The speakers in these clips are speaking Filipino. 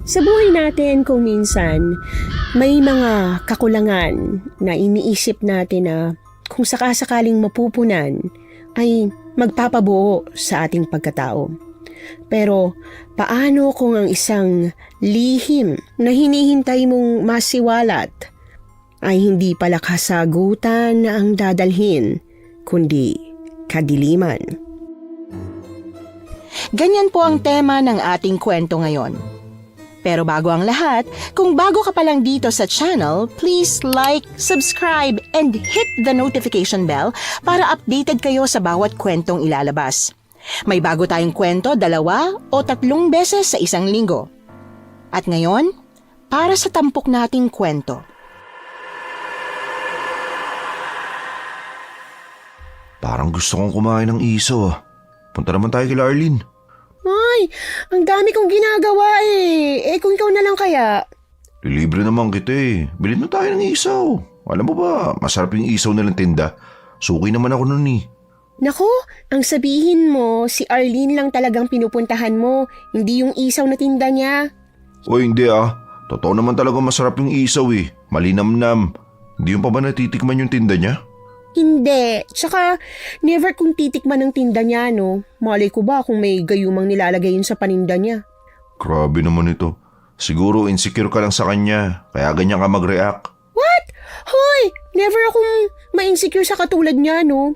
Sa buhay natin kung minsan may mga kakulangan na iniisip natin na kung sakasakaling mapupunan ay magpapabuo sa ating pagkatao. Pero paano kung ang isang lihim na hinihintay mong masiwalat ay hindi pala kasagutan na ang dadalhin, kundi kadiliman? Ganyan po ang tema ng ating kwento ngayon. Pero bago ang lahat, kung bago ka pa lang dito sa channel, please like, subscribe, and hit the notification bell para updated kayo sa bawat kwentong ilalabas. May bago tayong kwento 2 o 3 beses sa isang linggo. At ngayon, para sa tampok nating kwento. Parang gusto kong kumain ng isaw ah. Punta naman tayo kila Arlene. Ay, ang dami kong ginagawa eh. Kung ikaw na lang kaya. Libre naman kita eh. Bilhin na tayo ng isaw. Alam mo ba, masarap yung isaw nilang tinda. Suki naman ako nun eh. Naku, ang sabihin mo, si Arlene lang talagang pinupuntahan mo, hindi yung isaw na tinda niya. O hindi ah. Totoo naman talaga masarap yung isaw eh. Malinamnam. Hindi yung pa ba natitikman yung tinda niya? Hindi. Tsaka, never kong titikman ng tinda niya, no? Malay ko ba kung may gayumang nilalagay yun sa paninda niya? Grabe naman ito. Siguro insecure ka lang sa kanya, kaya ganyan ka mag-react. What? Hoy! Never akong ma-insecure sa katulad niya, no?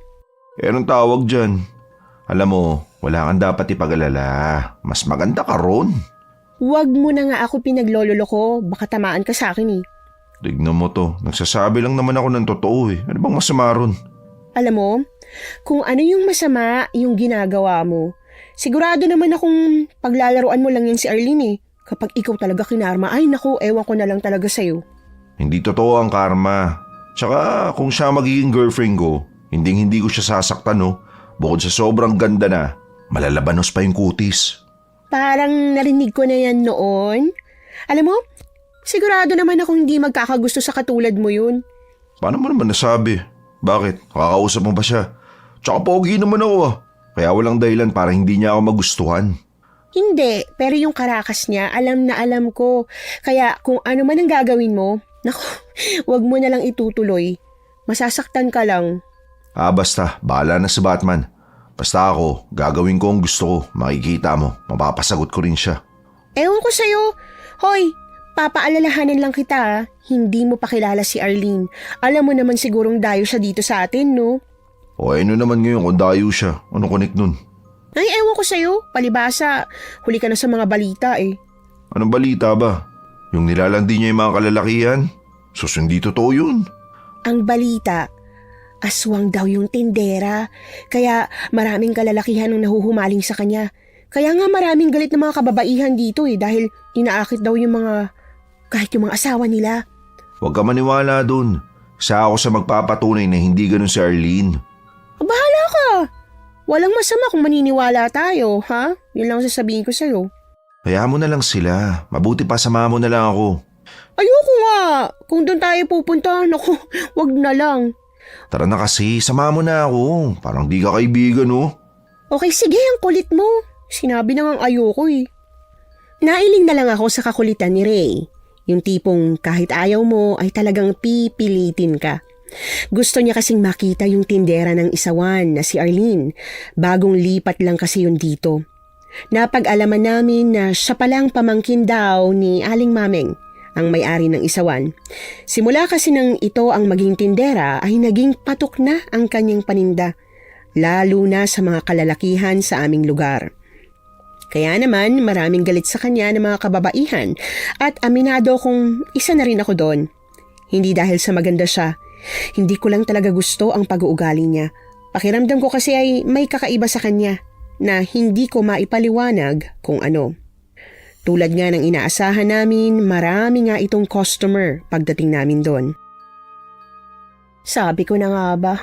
Anong tawag dyan? Alam mo, wala kang dapat ipag-alala. Mas maganda ka ron. Huwag mo na nga ako pinaglololo ko. Baka tamaan ka sa akin eh. Tignan mo to, nagsasabi lang naman ako ng totoo eh. Ano bang masama ron? Alam mo, kung ano yung masama yung ginagawa mo, sigurado naman akong paglalaruan mo lang yan si Arlene eh. Kapag ikaw talaga kinarma, ay naku, ewan ko na lang talaga sa'yo. Hindi totoo ang karma. Tsaka kung siya magiging girlfriend ko, hindi ko siya sasaktan no. Bukod sa sobrang ganda na, malalabanos pa yung kutis. Parang narinig ko na yan noon. Alam mo, sigurado naman akong hindi magkakagusto sa katulad mo yun. Paano mo naman nasabi? Bakit? Kakausap mo ba siya? Tsaka pogi naman ako ah. Kaya walang dahilan para hindi niya ako magustuhan. Hindi, pero yung karakas niya, alam na alam ko. Kaya kung ano man ang gagawin mo, naku, wag mo na lang itutuloy. Masasaktan ka lang. Basta, bahala na si Batman. Basta ako, gagawin ko ang gusto ko. Makikita mo, mapapasagot ko rin siya. Ewan ko sa'yo. Hoy, papaalalahanan lang kita ha. Hindi mo pa kilala si Arlene. Alam mo naman sigurong dayo siya dito sa atin, no? O ano naman ngayon kung dayo siya? Anong connect nun? Ay, ewan ko sa'yo. Palibasa, huli ka na sa mga balita eh. Anong balita ba? Yung nilalandi niya yung mga kalalakihan? Sus, hindi totoo yun. Ang balita, aswang daw yung tindera. Kaya maraming kalalakihan ang nahuhumaling sa kanya. Kaya nga maraming galit ng mga kababaihan dito eh dahil inaakit daw yung mga, kahit yung mga asawa nila. Huwag ka maniwala dun. Isa ako sa magpapatunay na hindi ganun si Arlene. Bahala ka. Walang masama kung maniniwala tayo, ha? Yun lang sasabihin ko sa'yo. Kaya mo na lang sila. Mabuti pa sama mo na lang ako. Ayoko nga. Kung doon tayo pupunta, naku, wag na lang. Tara na kasi, sama mo na ako. Parang di ka kaibigan oh. Okay, sige, ang kulit mo. Sinabi na ngang ayoko eh. Nailing na lang ako sa kakulitan ni Ray. Yung tipong kahit ayaw mo ay talagang pipilitin ka. Gusto niya kasing makita yung tindera ng isawan na si Arlene. Bagong lipat lang kasi yun dito. Napag-alaman namin na siya palang pamangkin daw ni Aling Mameng, ang may-ari ng isawan. Simula kasi nang ito ang maging tindera ay naging patok na ang kanyang paninda, lalo na sa mga kalalakihan sa aming lugar. Kaya naman maraming galit sa kanya ng mga kababaihan at aminado kong isa na rin ako doon. Hindi dahil sa maganda siya, hindi ko lang talaga gusto ang pag-uugali niya. Pakiramdam ko kasi ay may kakaiba sa kanya na hindi ko maipaliwanag kung ano. Tulad nga ng inaasahan namin, marami nga itong customer pagdating namin doon. Sabi ko na nga ba,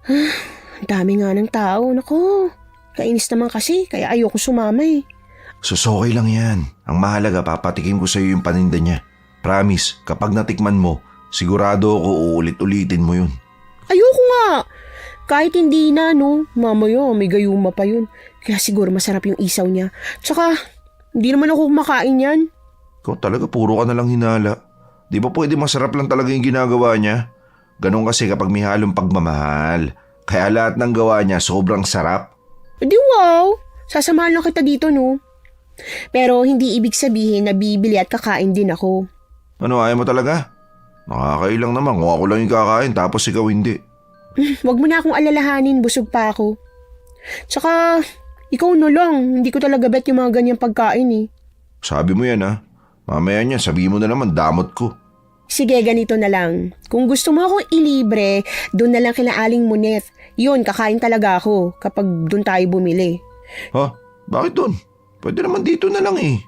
ang dami nga ng tao, naku. Kainis naman kasi, kaya ayoko sumama eh. Sus, okay lang yan. Ang mahalaga, papatikim ko sa'yo yung paninda niya. Promise, kapag natikman mo, sigurado ako uulit-ulitin mo yun. Ayoko nga. Kahit hindi na, no. Mamaya, may gayuma pa yun. Kaya siguro masarap yung isaw niya. Tsaka, hindi naman ako kumakain yan. Ikaw talaga puro ka na lang hinala. Di ba pwede masarap lang talaga yung ginagawa niya? Ganon kasi kapag may halong pagmamahal. Kaya lahat ng gawa niya sobrang sarap. Di wow, sasamahan lang kita dito no. Pero hindi ibig sabihin na bibili at kakain din ako. Ano, ayaw mo talaga? Nakakailang naman kung ako lang yung kakain tapos ikaw hindi. Wag mo na akong alalahanin, busog pa ako. Tsaka, ikaw na lang, hindi ko talaga bet yung mga ganyang pagkain eh. Sabi mo yan ha. Mamaya niya sabihin mo na naman damot ko. Sige, ganito na lang. Kung gusto mo akong ilibre, doon na lang kila Aling Muneth. Yun, kakain talaga ako kapag doon tayo bumili. Ha? Bakit doon? Pwede naman dito na lang eh.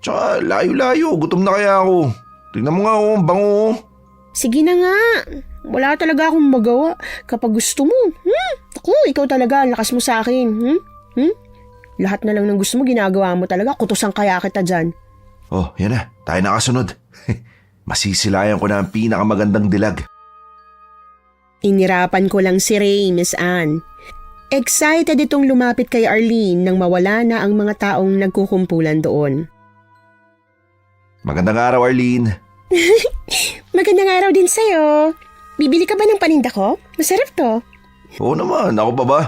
Tsaka layo-layo, gutom na kaya ako. Tingnan mo nga oh, ang bango oh. Sige na nga. Wala talaga akong magawa kapag gusto mo. Ako, ikaw talaga, ang lakas mo sa akin. Lahat na lang ng gusto mo, ginagawa mo talaga. Kutusan kaya kita dyan. Oh, yan na. Tayo nakasunod. Masisilayan ko na ang pinakamagandang dilag. Inirapan ko lang si Ray, Miss Anne. Excited itong lumapit kay Arlene nang mawala na ang mga taong nagkukumpulan doon. Magandang araw, Arlene. Magandang araw din sa'yo. Bibili ka ba ng paninda ko? Masarap to. Oo naman, ako pa ba?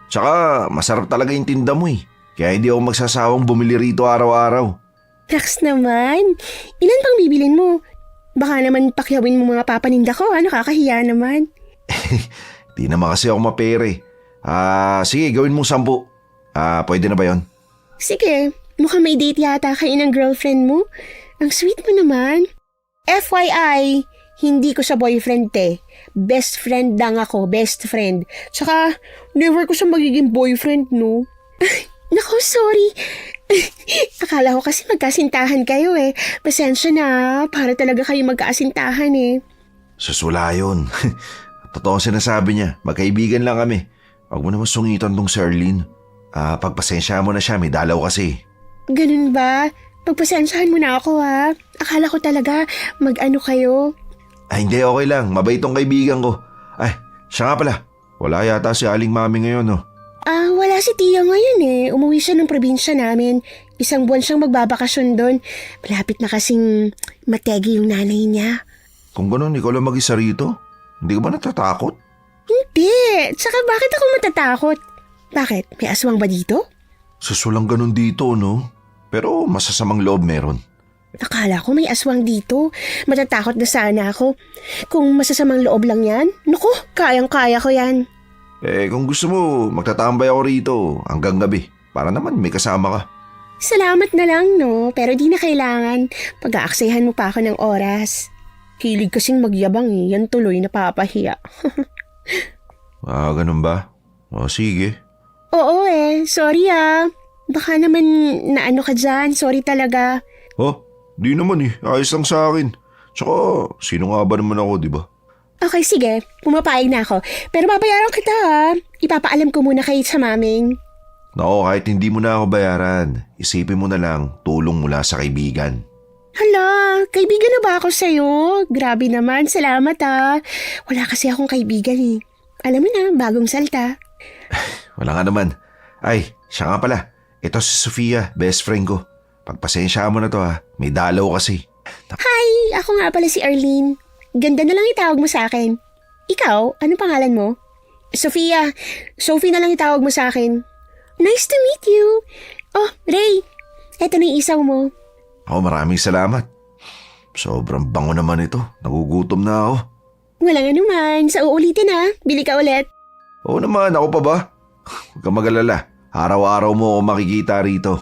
Tsaka masarap talaga yung tinda mo eh. Kaya hindi ako magsasawang bumili rito araw-araw. Relax naman. Ilan pang bibilin mo? Baka naman pakyawin mo mga papaninda ko, nakakahiya naman. Di naman kasi ako mapere. Sige, gawin mong 10. Pwede na ba yon? Sige, mukhang may date yata kayo ng girlfriend mo. Ang sweet mo naman. FYI, hindi ko siya boyfriend Best friend lang ako, best friend. Tsaka, never ko siya magiging boyfriend, no? Naku, sorry. Akala ko kasi magkasintahan kayo eh. Pasensya na, para talaga kayo magkaasintahan eh. Susula yun. Totoo ang sinasabi niya. Magkaibigan lang kami. Huwag mo naman sungitan tong si Arlene. Pagpasensya mo na siya, may dalaw kasi. Ganun ba? Pagpasensyahan mo na ako ha. Akala ko talaga mag-ano kayo. Hindi, okay lang. Mabait tong kaibigan ko. Siya nga pala. Wala yata si Aling Mami ngayon, no? Wala si Tia ngayon eh. Umuwi siya ng probinsya namin. 1 buwan siyang magbabakasyon doon. Malapit na kasing mategi yung nanay niya. Kung ganun, ikaw lang mag-isa rito? Hindi ka ba natatakot? Hindi. Tsaka bakit ako matatakot? Bakit? May aswang ba dito? Susulang ganun dito, no? Pero masasamang loob meron. Akala ko may aswang dito. Matatakot na sana ako. Kung masasamang loob lang yan, naku, kayang-kaya ko yan. Kung gusto mo, magtatambay ako rito hanggang gabi. Para naman may kasama ka. Salamat na lang, no? Pero di na kailangan. Pag-aaksayahan mo pa ako ng oras. Hilig kasing magyabang eh. Yan tuloy napapahiya. Ganun ba? Sige. Oo eh. Sorry ah. Baka naman naano ka dyan. Sorry talaga. Di naman eh. Ayos lang sa akin. Tsaka, sino nga ba naman ako, di ba? Okay, sige. Pumapayag na ako. Pero babayaran kita ha. Ipapaalam ko muna kay sa maming. Nako, kahit hindi mo na ako bayaran, isipin mo na lang, tulong mula sa kaibigan. Hala, kaibigan na ba ako sa'yo? Grabe naman, salamat ha. Wala kasi akong kaibigan eh. Alam mo na, bagong salta. Wala nga naman. Siya nga pala. Ito si Sofia, best friend ko. Pagpasensya mo na to ha, may dalaw kasi. Hi, ako nga pala si Arlene. Ganda na lang itawag mo sa akin. Ikaw, anong pangalan mo? Sofia. Sophie na lang itawag mo sa akin. Nice to meet you. Oh, Ray. Eto na yung isaw mo. Maraming salamat. Sobrang bango naman ito. Nagugutom na ako. Walang anuman. Sa uulitin ha. Bili ka ulit. Oo naman, ako pa ba? Huwag kang mag-alala. Araw-araw mo ako makikita rito.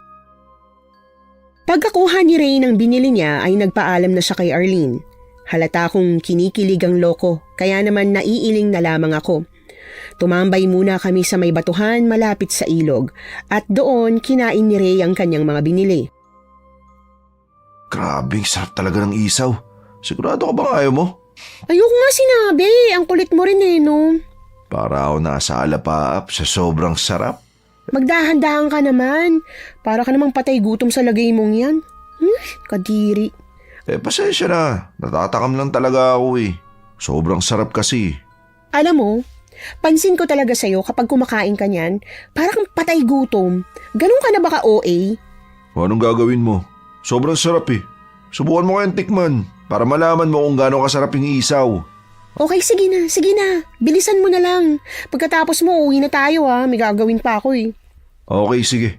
Pagkakuha ni Ray ng binili niya ay nagpaalam na siya kay Arlene. Halata kong kinikilig ang loko, kaya naman naiiling na lamang ako. Tumambay muna kami sa may batuhan malapit sa ilog at doon kinain ni Ray ang kanyang mga binili. Grabe, sarap talaga ng isaw. Sigurado ka bang ayaw mo? Ayoko nga sinabi, ang kulit mo rin eh no. Para ako nasa alapaap sa sobrang sarap. Magdahan-dahan ka naman. Para ka namang patay gutom sa lagay mong yan. Kadiri. Pasensya na. Natatakam lang talaga ako eh. Sobrang sarap kasi. Alam mo, pansin ko talaga sa'yo kapag kumakain ka niyan, parang patay gutom. Ganun ka na ba ka OA? Anong gagawin mo? Sobrang sarap eh. Subukan mo kayang tikman para malaman mo kung gaano kasarap yung isaw. Okay, sige na. Bilisan mo na lang. Pagkatapos mo, uwi na tayo ha. May gagawin pa ako eh. Okay, sige.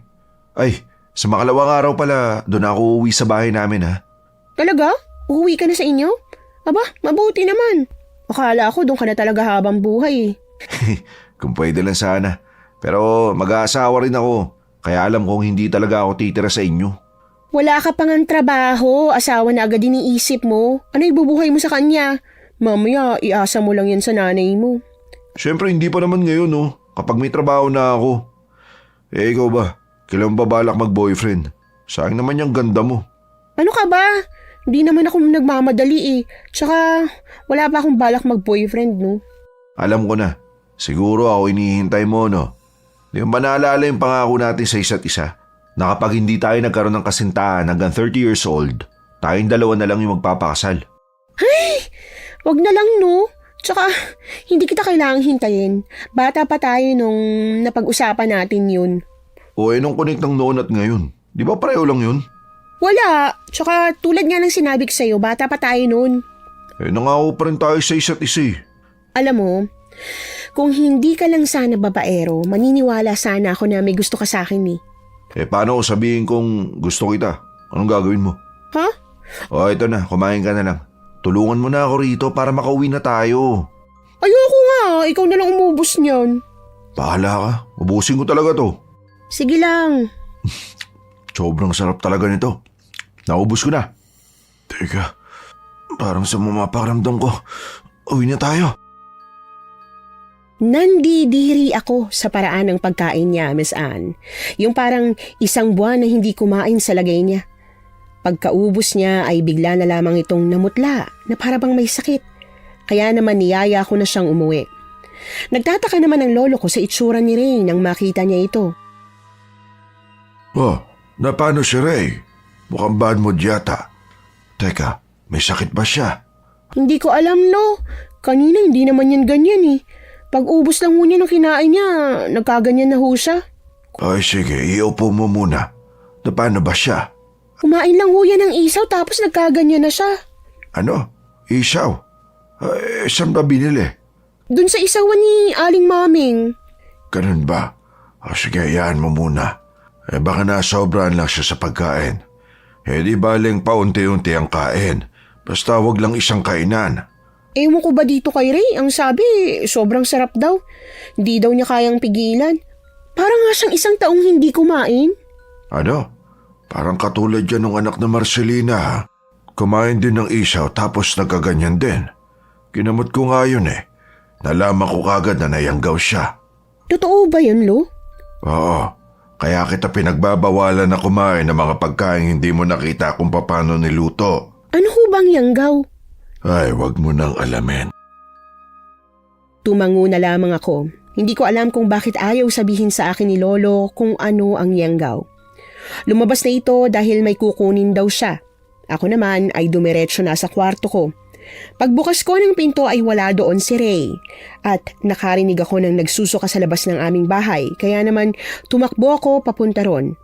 Ay, sa makalawang araw pala, doon ako uuwi sa bahay namin ha. Talaga? Uuwi ka na sa inyo? Aba, mabuti naman. Akala ko doon ka na talaga habang buhay eh. Kung pwede lang sana. Pero mag-aasawa rin ako. Kaya alam kong hindi talaga ako titira sa inyo. Wala ka pang ang trabaho, asawa na agad iniisip mo. Ano ibubuhay mo sa kanya? Mamaya, iasa mo lang yan sa nanay mo. Siyempre hindi pa naman ngayon kapag may trabaho na ako. Eh ikaw ba? Kailan ba balak mag-boyfriend? Sayang naman yung ganda mo. Ano ka ba? Hindi naman ako nagmamadali eh. Tsaka, wala pa akong balak mag-boyfriend, no? Alam ko na. Siguro ako inihintay mo, no? Di ba naalala yung pangako natin sa isa't isa? Na kapag hindi tayo nagkaroon ng kasintahan hanggang 30 years old, tayong dalawa na lang yung magpapakasal. Wag na lang, no? Tsaka, hindi kita kailangang hintayin. Bata pa tayo nung napag-usapan natin yun. O nung connect ng noon at ngayon. Di ba pareho lang yun? Wala. Tsaka, tulad nga ng sinabi ko sa'yo, bata pa tayo nun. Nangako pa rin tayo sa isa't isa eh. Alam mo, kung hindi ka lang sana babaero, maniniwala sana ako na may gusto ka sa akin eh. Paano ko sabihin kung gusto kita? Anong gagawin mo? Ha? O ito na, kumain ka na lang. Tulungan mo na ako rito para makauwi na tayo. Ayoko nga, ikaw na lang umubos niyan. Bahala ka, ubusin ko talaga to. Sige lang. Sobrang sarap talaga nito. Naubos ko na. Teka, parang sa mapakaramdam ko, uwi na tayo. Nandidiri ako sa paraan ng pagkain niya, Miss Anne. Yung parang isang buwan na hindi kumain sa lagay niya. Pagkaubos niya ay bigla na lamang itong namutla na para bang may sakit. Kaya naman niyaya ko na siyang umuwi. Nagtataka naman ang lolo ko sa itsura ni Ray nang makita niya ito. Oh, napano si Ray? Mukhang bad mood yata. Teka, may sakit ba siya? Hindi ko alam, lo. Kanina hindi naman yan ganyan eh. Pag ubos lang ho niya ng kinain niya, nagkaganyan na ho siya. Ay sige, iupo mo muna. Napano ba siya? Kumain lang ho yan ng isaw tapos nagkaganyan na siya. Ano? Isaw? Saan ba binili? Dun sa isawan ni Aling Maming. Ganun ba? Sige, hayaan mo muna. Baka nasobrahan lang siya sa pagkain. Di baling paunti-unti ang kain. Basta wag lang isang kainan. Ewan ko ba dito kay Ray? Ang sabi, sobrang sarap daw. Hindi daw niya kayang pigilan. Parang nga siyang isang taong hindi kumain. Ano? Parang katulad yan ng anak na Marcelina ha? Kumain din ng isaw tapos nagkaganyan din. Kinamot ko nga yun eh. Nalaman ko kagad na nayanggaw siya. Totoo ba yun, Lo? Oo. Kaya kita pinagbabawalan na kumain ng mga pagkain hindi mo nakita kung paano niluto. Ano ho bang yanggaw? Ay, wag mo nang alamin. Tumango na lamang ako. Hindi ko alam kung bakit ayaw sabihin sa akin ni Lolo kung ano ang yanggaw. Lumabas na ito dahil may kukunin daw siya. Ako naman ay dumiretso na sa kwarto ko. Pagbukas ko ng pinto ay wala doon si Ray. At nakarinig ako ng nagsusuka sa labas ng aming bahay. Kaya naman tumakbo ako papunta ron.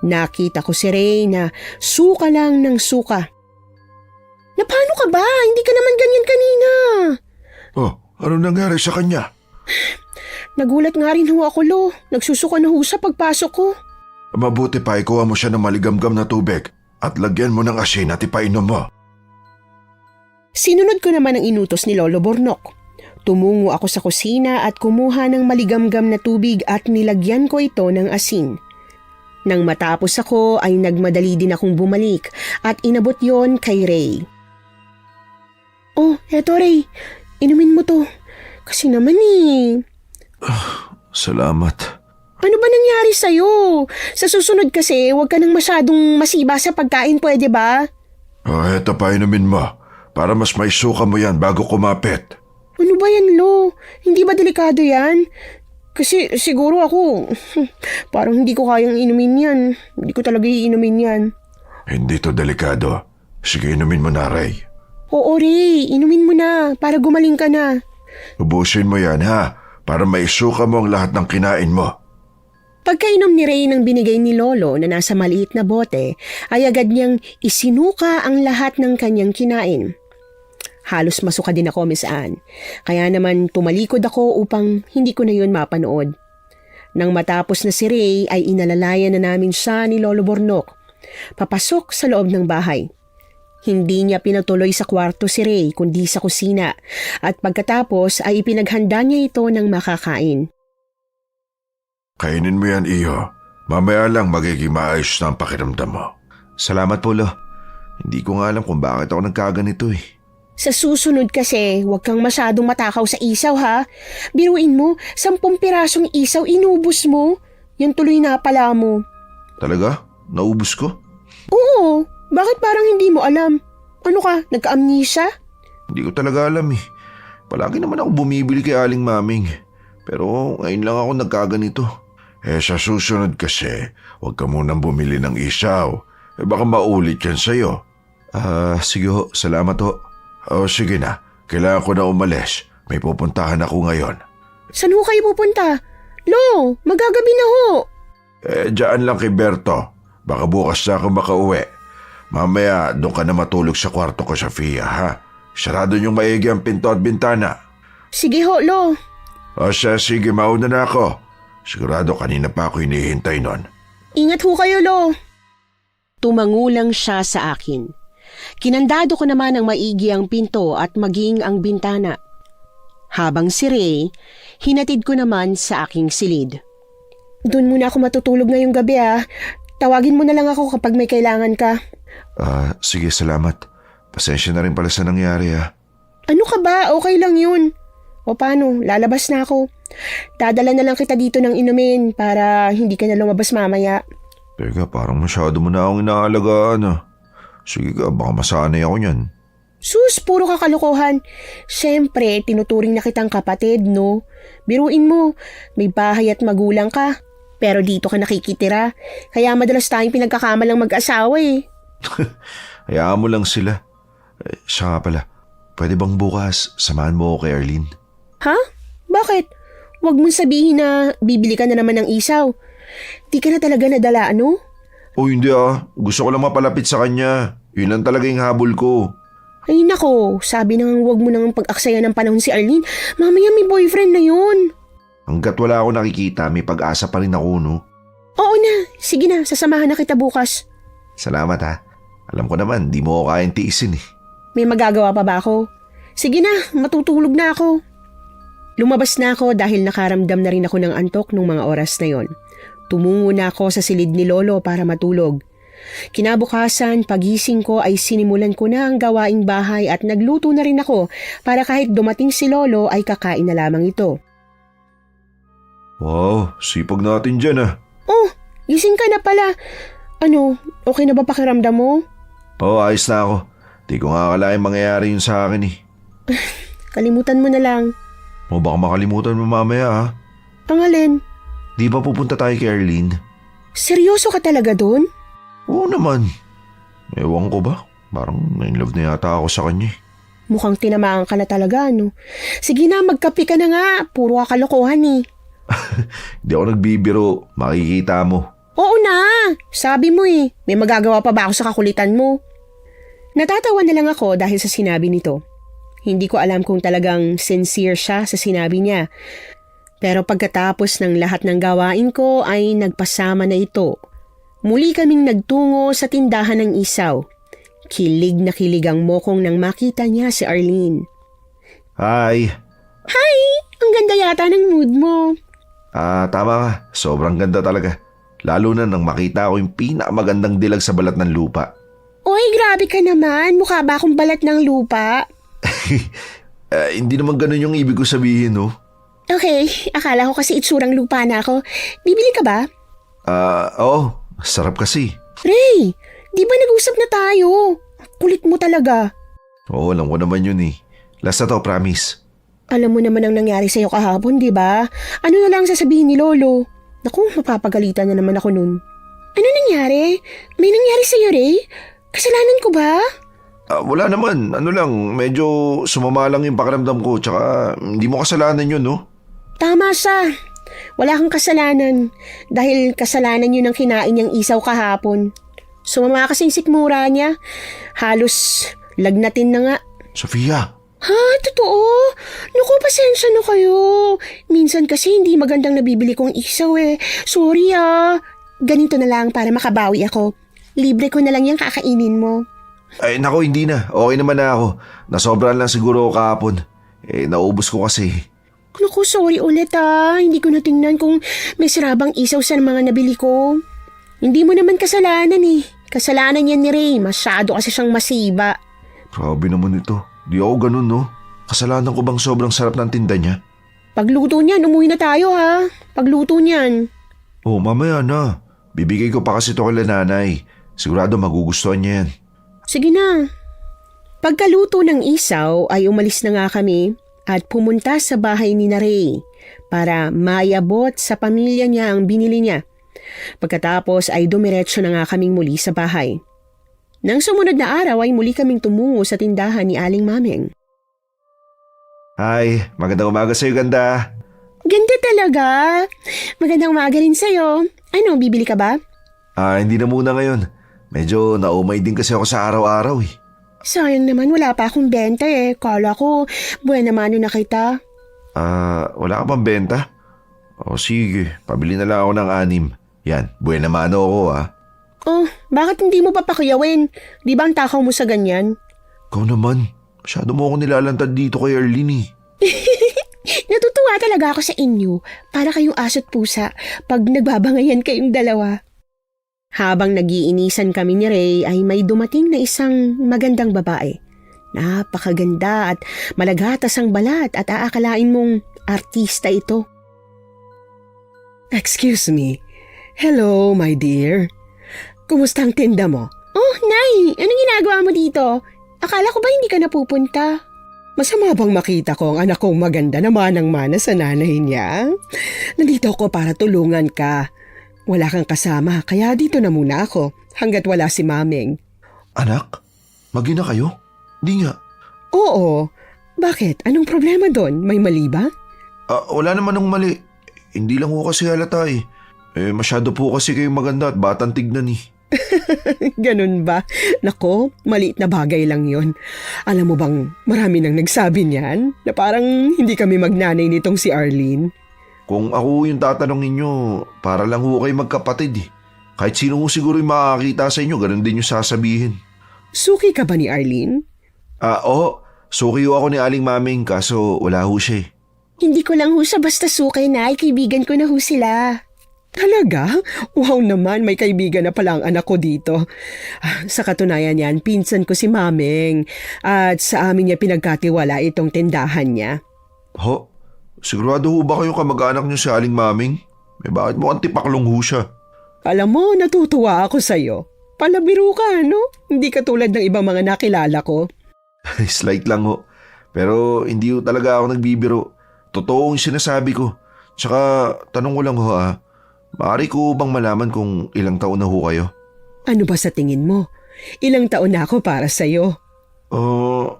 Nakita ko si Ray na suka lang ng suka. Na paano ka ba? Hindi ka naman ganyan kanina. Oh, ano nangyari sa kanya? Nagulat nga rin ho ako, Lo. Nagsusuka na ho siya pagpasok ko. Mabuti pa ikuha mo siya ng maligamgam na tubig at lagyan mo ng asin at ipainom mo. Sinunod ko naman ang inutos ni Lolo Bornok. Tumungo ako sa kusina at kumuha ng maligamgam na tubig at nilagyan ko ito ng asin. Nang matapos ako ay nagmadali din akong bumalik at inabot yon kay Ray. Oh, eto Ray, inumin mo to. Kasi naman eh. Salamat. Ano ba nangyari sa'yo? Sa susunod kasi, huwag ka nang masyadong masiba sa pagkain, pwede ba? Eto pa inumin mo para mas maisuka mo yan bago kumapit. Ano ba yan, Lo? Hindi ba delikado yan? Kasi siguro ako, parang hindi ko kayang inumin yan. Hindi ko talaga iinumin yan. Hindi to delikado. Sige, inumin mo na, Ray. Oo, Ray. Inumin mo na para gumaling ka na. Ubusin mo yan, ha? Para maisuka mo ang lahat ng kinain mo. Pagkainom ni Ray ng binigay ni Lolo na nasa maliit na bote, ay agad niyang isinuka ang lahat ng kanyang kinain. Halos masuka din ako, Miss Anne. Kaya naman tumalikod ako upang hindi ko na yun mapanood. Nang matapos na si Ray ay inalalayan na namin siya ni Lolo Bornok. Papasok sa loob ng bahay. Hindi niya pinatuloy sa kwarto si Ray kundi sa kusina at pagkatapos ay ipinaghanda niya ito ng makakain. Kainin mo yan, Iyo. Mamaya lang magiging maayos na ang pakiramdam mo. Salamat po, Lo. Hindi ko nga alam kung bakit ako nagkaganito eh. Sa susunod kasi, huwag kang masyadong matakaw sa isaw ha. Biruin mo, 10 pirasong isaw inubos mo. Yan tuloy na pala mo. Talaga? Naubos ko? Oo, bakit parang hindi mo alam? Ano ka, nagka-amnesia? Hindi ko talaga alam eh. Palagi naman ako bumibili kay Aling Maming. Pero ngayon lang ako nagkaganito. Sa susunod kasi, huwag ka munang bumili ng isaw. Baka maulit yan sa'yo. Sige ho, salamat ho. Sige na, kailangan ko na umalis. May pupuntahan ako ngayon. Saan ho kayo pupunta? Lo, magagabi na ho. Diyan lang kay Berto. Baka bukas na ako makauwi. Mamaya doon ka na matulog sa kwarto ko, Sofia, ha? Sarado niyong maigi ang pinto at bintana. Sige ho, Lo. Sige, mauna na ako. Sigurado kanina pa ako hinihintay nun. Ingat ho kayo, Lo. Tumangulang siya sa akin. Kinandado ko naman ang maigi ang pinto at maging ang bintana. Habang si Ray, hinatid ko naman sa aking silid. Doon muna ako matutulog ngayong gabi ah. Tawagin mo na lang ako kapag may kailangan ka. Sige, salamat. Pasensya na rin pala sa nangyari ah. Ano ka ba? Okay lang yun. O paano, lalabas na ako. Dadala na lang kita dito ng inumin para hindi ka na lumabas mamaya. Teka, parang masyado mo na akong inaalagaan ah. Sige ka, baka masanay ako niyan. Sus, puro kakalokohan. Siyempre, tinuturing na kitang kapatid, no? Biruin mo, may bahay at magulang ka. Pero dito ka nakikitira. Kaya madalas tayong pinagkakamalang mag-asawa eh. Hayaan mo lang sila. Siya nga pala, pwede bang bukas samahan mo ako kay Arlene? Ha? Bakit? Huwag mong sabihin na bibili ka na naman ng isaw. Di ka na talaga nadala, ano? Hindi ah. Gusto ko lang mapalapit sa kanya. Yun lang talaga yung habol ko. Ay nako, sabi nang huwag mo nang pag-aksaya ng panahon si Arlene. Mamaya may boyfriend na yun. Hanggat wala ako nakikita, may pag-asa pa rin ako, no? Oo na, sige na, sasamahan na kita bukas. Salamat ha. Alam ko naman, di mo ako kayang tiisin eh. May magagawa pa ba ako? Sige na, matutulog na ako. Lumabas na ako dahil nakaramdam na rin ako ng antok nung mga oras na yon. Tumungo na ako sa silid ni Lolo para matulog. Kinabukasan, pagising ko ay sinimulan ko na ang gawaing bahay at nagluto na rin ako para kahit dumating si Lolo ay kakain na lamang ito. Wow, sipag natin dyan ah. Oh, gising ka na pala. Ano, okay na ba pakiramdam mo? Ayos na ako. Di ko nga akalain mangyayari yun sa akin eh. Kalimutan mo na lang. Baka makalimutan mo mamaya ha. Ang alin? Di ba pupunta tayo kay Arlene? Seryoso ka talaga doon? Oo naman. Ewan ko ba? Parang na-inlove na yata ako sa kanya. Mukhang tinamaan ka na talaga, no? Sige na, magkape ka na nga. Puro kalokohan eh. Hindi ako nagbibiro. Makikita mo. Oo na! Sabi mo eh. May magagawa pa ba ako sa kakulitan mo? Natatawa na lang ako dahil sa sinabi nito. Hindi ko alam kung talagang sincere siya sa sinabi niya. Pero pagkatapos ng lahat ng gawain ko ay nagpasama na ito. Muli kaming nagtungo sa tindahan ng isaw. Kilig na kilig ang mokong nang makita niya si Arlene. Hi! Hi! Ang ganda yata ng mood mo. Tama ka. Sobrang ganda talaga. Lalo na nang makita ko yung pinakamagandang dilag sa balat ng lupa. Oy, grabe ka naman. Mukha ba akong balat ng lupa? Hindi naman ganun yung ibig ko sabihin, no? Okay, akala ko kasi itsurang lupa na ako. Bibili ka ba? Oo. Sarap kasi. Ray, di ba nag-usap na tayo? Kulit mo talaga. Oo, alam ko naman yun eh. Last na to, promise. Alam mo naman ang nangyari sa'yo kahapon, di ba? Ano na lang sasabihin ni Lolo? Naku, mapapagalitan na naman ako nun. Ano nangyari? May nangyari sa'yo, Ray? Kasalanan ko ba? Wala naman. Ano lang, medyo sumama lang yung pakiramdam ko. Tsaka hindi mo kasalanan yun, no? Tama siya. Wala kang kasalanan dahil kasalanan yun ang kinain niyang isaw kahapon. Sumama kasing sikmura niya. Halos lagnatin na nga. Sofia, Ha? Totoo? Naku, pasensya na kayo. Minsan kasi hindi magandang nabibili kong isaw eh. Sorry Ganito na lang para makabawi ako. Libre ko na lang yung kakainin mo. ay nako hindi na. Okay naman na ako. Nasobrahan lang siguro ako kahapon. Naubos ko kasi. Naku, sorry ulit Hindi ko natingnan kung may sirabang isaw sa mga nabili ko. Hindi mo naman kasalanan eh. Kasalanan yan ni Ray. Masyado kasi siyang masiba. Grabe naman ito. Di ako ganun, no? Kasalanan ko bang sobrang sarap ng tinda niya? Pagluto niyan, umuwi na tayo Pagluto niyan. Oh, mamaya na. Bibigay ko pa kasi ito kay nanay. Sigurado magugustuhan niya yan. Sige na. Pagkaluto ng isaw ay umalis na nga kami at pumunta sa bahay ni Ray para mayabot sa pamilya niya ang binili niya. Pagkatapos ay dumiretso na nga kaming muli sa bahay. Nang sumunod na araw ay muli kaming tumungo sa tindahan ni Aling Mameng. Hi, magandang umaga sa'yo, ganda. Ganda talaga. Magandang umaga rin sa'yo. Ano, bibili ka ba? Hindi na muna ngayon. Medyo naumay din kasi ako sa araw-araw eh. Sayang naman, wala pa akong benta eh. Kala ko, buwan naman na kita. Wala ka pang benta? O sige, pabili na lang ako ng 6. Yan, buena mano ako Oh, bakit hindi mo papakiyawin? Di ba ang takaw mo sa ganyan? Ikaw naman, masyado mo ako nilalantad dito kay Arlene eh. Natutuwa talaga ako sa inyo. Para kayong aso't pusa pag nagbabangayan kayong dalawa. Habang nagiinisan kami ni Ray ay may dumating na isang magandang babae. Napakaganda at malagatas ang balat at aakalain mong artista ito. Excuse me. Hello, my dear. Kumusta ang tinda mo? Oh, Nay! Anong ginagawa mo dito? Akala ko ba hindi ka napupunta? Masama bang makita ko ang anak kong maganda na manang-mana sa nanay niya? Nandito ako para tulungan ka. Wala kang kasama, kaya dito na muna ako hanggat wala si Mameng. Anak? Mag-ina kayo? Di nga. Oo. Bakit? Anong problema doon? May mali ba? Wala naman ng mali. Hindi lang ko kasi halata eh. Masyado po kasi kayong maganda at batang tignan eh. Ganun ba? Nako, maliit na bagay lang yon. Alam mo bang marami nang nagsabi niyan na parang hindi kami magnanay nitong si Arlene? Kung ako yung tatanungin nyo, para lang ho kayo magkapatid eh. Kahit sino ho siguro yung makakita sa inyo, ganun din yung sasabihin. Suki ka ba ni Arlene? Oo. Suki ho ako ni Aling Mameng kaso wala ho siya eh. Hindi ko lang ho siya basta sukay, Nay. Kaibigan ko na ho sila. Talaga? Wow naman, may kaibigan na pala ang anak ko dito. Sa katunayan yan, pinsan ko si Mameng at sa amin niya pinagkatiwala itong tindahan niya. Ho? Sigurado ho ba kayo kamag-anak niyo si Aling Mameng? Bakit mo antipaklong ho siya? Alam mo, natutuwa ako sa'yo. Palabiro ka, no? Hindi katulad ng ibang mga nakilala ko. Slight lang ho. Pero hindi ho talaga ako nagbibiro. Totoo yung sinasabi ko. Tsaka tanong ko lang ho maaari ko bang malaman kung ilang taon na ho kayo? Ano ba sa tingin mo? Ilang taon na ako para sa'yo?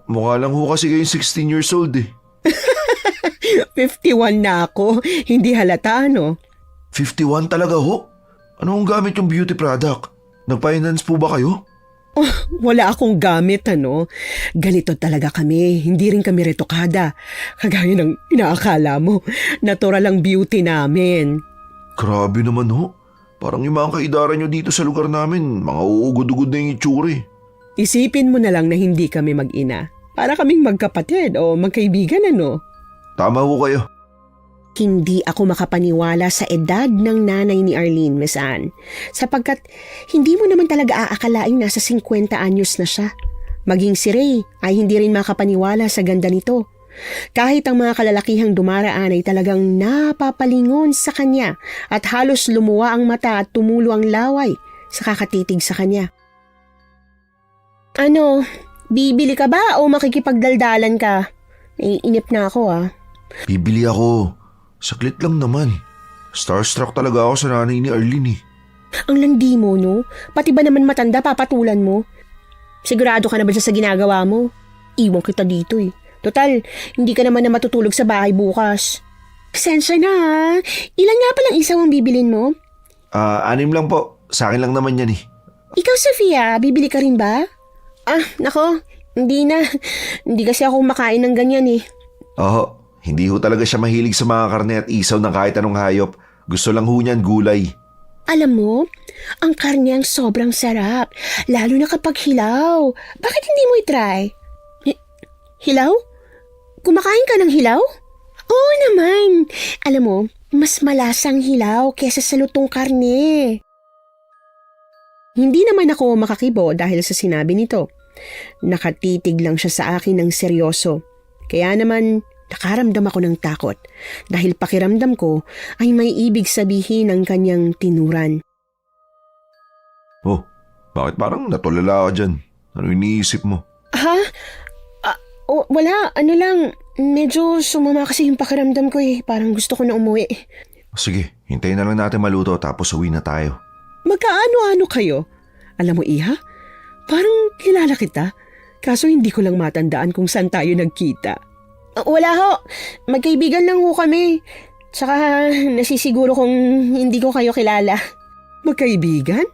Mukha lang ho kasi kayong 16 years old eh. 51 na ako. Hindi halata, no? 51 talaga ho? Ano ang gamit yung beauty product? Nag-finance po ba kayo? Wala akong gamit, ano? Ganito talaga kami. Hindi rin kami retokada. Kagaya ng inaakala mo. Natural ang beauty namin. Grabe naman ho. Parang yung mga kaidaran nyo dito sa lugar namin, mga uugod-ugod na yung itsura eh. Isipin mo na lang na hindi kami mag-ina. Para kaming magkapatid o magkaibigan, ano? Tama ho kayo. Hindi ako makapaniwala sa edad ng nanay ni Arlene, Miss Anne. Sapagkat hindi mo naman talaga aakalaing nasa 50 anyos na siya. Maging si Ray ay hindi rin makapaniwala sa ganda nito. Kahit ang mga kalalakihang dumaraan ay talagang napapalingon sa kanya at halos lumuwa ang mata at tumulo ang laway sa kakatitig sa kanya. Ano, bibili ka ba o makikipagdaldalan ka? Naiinip na ako Bibili ako. Saklit lang naman. Starstruck talaga ako sa nanay ni Arlene eh. Ang landi mo, no? Pati ba naman matanda papatulan mo? Sigurado ka na ba dyan sa ginagawa mo? Iwan kita dito eh. Total, hindi ka naman na matutulog sa bahay bukas. Pasensya na ha. Ilan nga palang isaw ang bibilin mo? 6 lang po. Sa akin lang naman yan eh. Ikaw, Sofia, bibili ka rin ba? Nako, hindi na. Hindi kasi ako makain ng ganyan eh. Oo, hindi ho talaga siya mahilig sa mga karne at isaw ng kahit anong hayop. Gusto lang ho niyan gulay. Alam mo, ang karne ang sobrang sarap. Lalo na kapag hilaw. Bakit hindi mo itry? Hilaw? Kumakain ka ng hilaw? Oo naman. Alam mo, mas malasang hilaw kesa sa lutong karne. Hindi naman ako makakibo dahil sa sinabi nito. Nakatitig lang siya sa akin ng seryoso. Kaya naman, nakaramdam ako ng takot dahil pakiramdam ko ay may ibig sabihin ang kanyang tinuran. Oh, bakit parang natulala ka dyan? Ano iniisip mo? Ha? Wala, ano lang, medyo sumama kasi yung pakiramdam ko eh. Parang gusto ko na umuwi. Sige, hintayin na lang natin maluto tapos uwi na tayo. Magkaano-ano kayo? Alam mo, Iha, parang kilala kita. Kaso hindi ko lang matandaan kung saan tayo nagkita. Wala ho, magkaibigan lang ho kami. Tsaka nasisiguro kung hindi ko kayo kilala. Magkaibigan?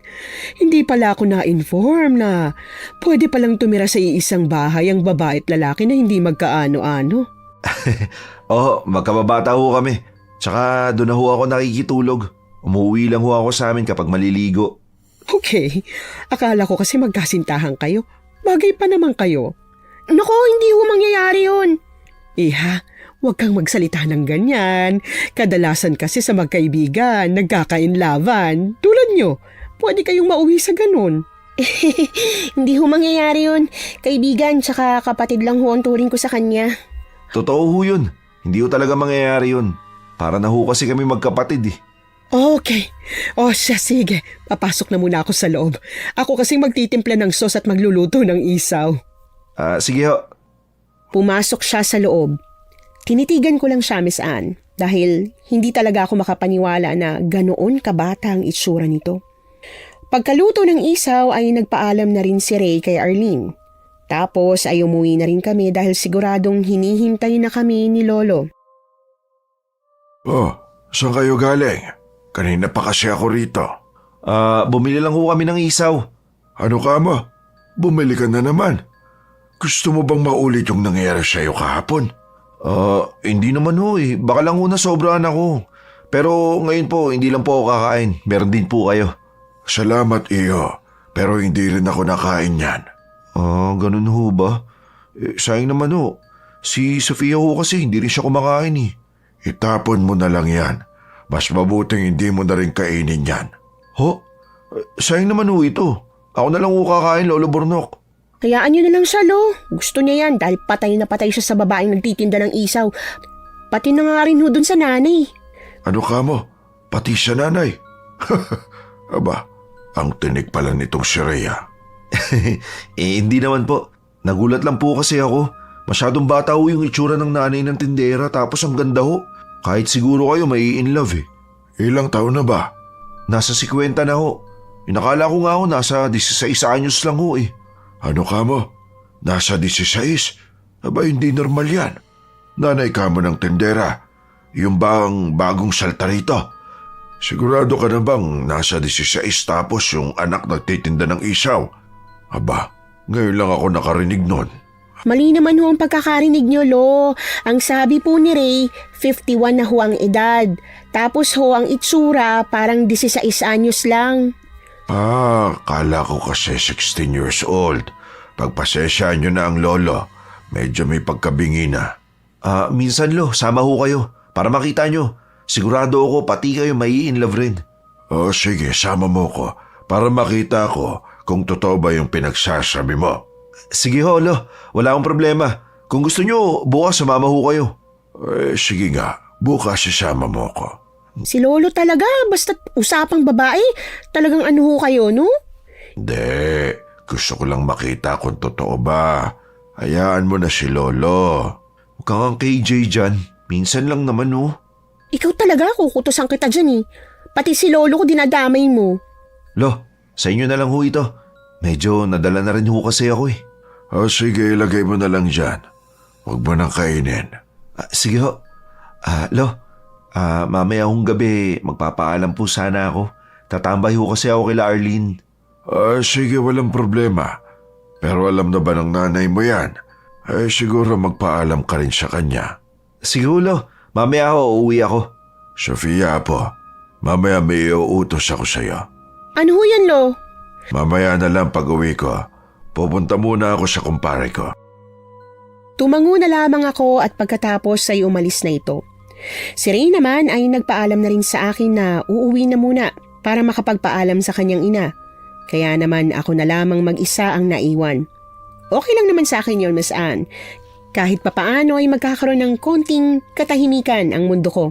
Hindi pala ako na-inform na pwede palang tumira sa iisang bahay ang babae at lalaki na hindi magkaano-ano. Oo, magkababata ho kami. Tsaka doon na ho ako nakikitulog. Umuwi lang ho ako sa amin kapag maliligo. Okay, akala ko kasi magkasintahan kayo. Bagay pa naman kayo. Nako, hindi ho mangyayari yun. Iha, huwag kang magsalita ng ganyan. Kadalasan kasi sa magkaibigan, nagkakainlaban. Tulad nyo, pwede kayong mauwi sa ganun. Hindi ho mangyayari yun. Kaibigan, tsaka kapatid lang ho ang turing ko sa kanya. Totoo ho yun. Hindi ho talaga mangyayari yun. Para na ho kasi kami magkapatid eh. Okay. O siya, sige. Papasok na muna ako sa loob. Ako kasing magtitimpla ng sauce at magluluto ng isaw. Sige ho. Pumasok siya sa loob. Tinitigan ko lang siya, Miss Anne, dahil hindi talaga ako makapaniwala na ganoon kabata ang itsura nito. Pagkaluto ng isaw ay nagpaalam na rin si Ray kay Arlene. Tapos ay umuwi na rin kami dahil siguradong hinihintay na kami ni Lolo. Oh, saan kayo galing? Kanina pa kasi ako rito. Bumili lang ho kami ng isaw. Ano ka mo? Bumili ka na naman. Gusto mo bang maulit yung nangyari sa'yo kahapon? Hindi naman ho eh. Baka lang ho nasobrahan ako. Pero ngayon po, hindi lang po ako kakain. Meron din po kayo. Salamat iyo, pero hindi rin ako nakain yan. Ganun ho ba? Sayang naman ho. Si Sofia ho kasi hindi rin siya kumakain eh. Itapon mo na lang yan. Mas mabuting hindi mo na rin kainin yan. Ho? Sayang naman ho ito. Ako na lang ho kakain, Lolo Bornok. Hayaan niyo na lang siya, Lo. Gusto niya yan dahil patay na patay siya sa babaeng nagtitinda ng isaw. Pati na nga rin ho dun sa nanay. Ano ka mo? Pati sa nanay? Aba, ang tinig pala nitong si Rhea. Hindi naman po. Nagulat lang po kasi ako. Masyadong bata ho yung itsura ng nanay ng tindera tapos ang ganda ho. Kahit siguro kayo may in love eh. Ilang taon na ba? Nasa 50 na ho. Inakala ko nga ho nasa 16 anyos lang ho eh. Ano ka mo? Nasa 16? Aba, hindi normal yan. Nanay ka mo ng tindera. Yung bang bagong salta rito? Sigurado ka na bang nasa 16 tapos yung anak nagtitinda ng isaw? Aba, ngayon lang ako nakarinig nun. Mali naman ho ang pagkakarinig niyo, Lo. Ang sabi po ni Ray, 51 na ho ang edad. Tapos ho ang itsura, parang 16 anyos lang. Kala ko kasi 16 years old. Pagpasensyahan nyo na ang lolo. Medyo may pagkabingi na. Minsan Lo, sama ho kayo. Para makita nyo. Sigurado ako pati kayo may in love rin. O sige, sama mo ko. Para makita ko kung totoo ba yung pinagsasabi mo. Sige ho, Lo. Wala akong problema. Kung gusto nyo, bukas sumama ho kayo. Sige nga. Bukas isama mo ko. Si Lolo talaga, basta't usapang babae. Talagang ano ho kayo, no? Hindi. Gusto ko lang makita kung totoo ba. Hayaan mo na si Lolo. Huwag kang KJ dyan. Minsan lang naman oh. Ikaw talaga, kukutusan kita dyan eh. Pati si Lolo ko dinadamay mo. Lo, sa inyo na lang ho ito. Medyo nadala na rin ho kasi ako eh. Sige, ilagay mo na lang dyan. Huwag mo nang kainin. Sige ho. Lo, Mamaya hong gabi, magpapaalam po sana ako. Tatambay ho kasi ako kila Arlene. Sige, walang problema. Pero alam na ba ng nanay mo yan? Siguro magpaalam ka rin sa kanya. Siguro, mamaya uuwi ako. Sofia po, mamaya may iuutos ako sa'yo. Ano ho yan, Lo? Mamaya na lang pag-uwi ko. Pupunta muna ako sa kumpare ko. Tumango na lamang ako at pagkatapos ay umalis na ito. Si Ray naman ay nagpaalam na rin sa akin na uuwi na muna para makapagpaalam sa kanyang ina. Kaya naman ako na lamang mag-isa ang naiwan. Okay lang naman sa akin yun, Miss Anne. Kahit papaano ay magkakaroon ng konting katahimikan ang mundo ko.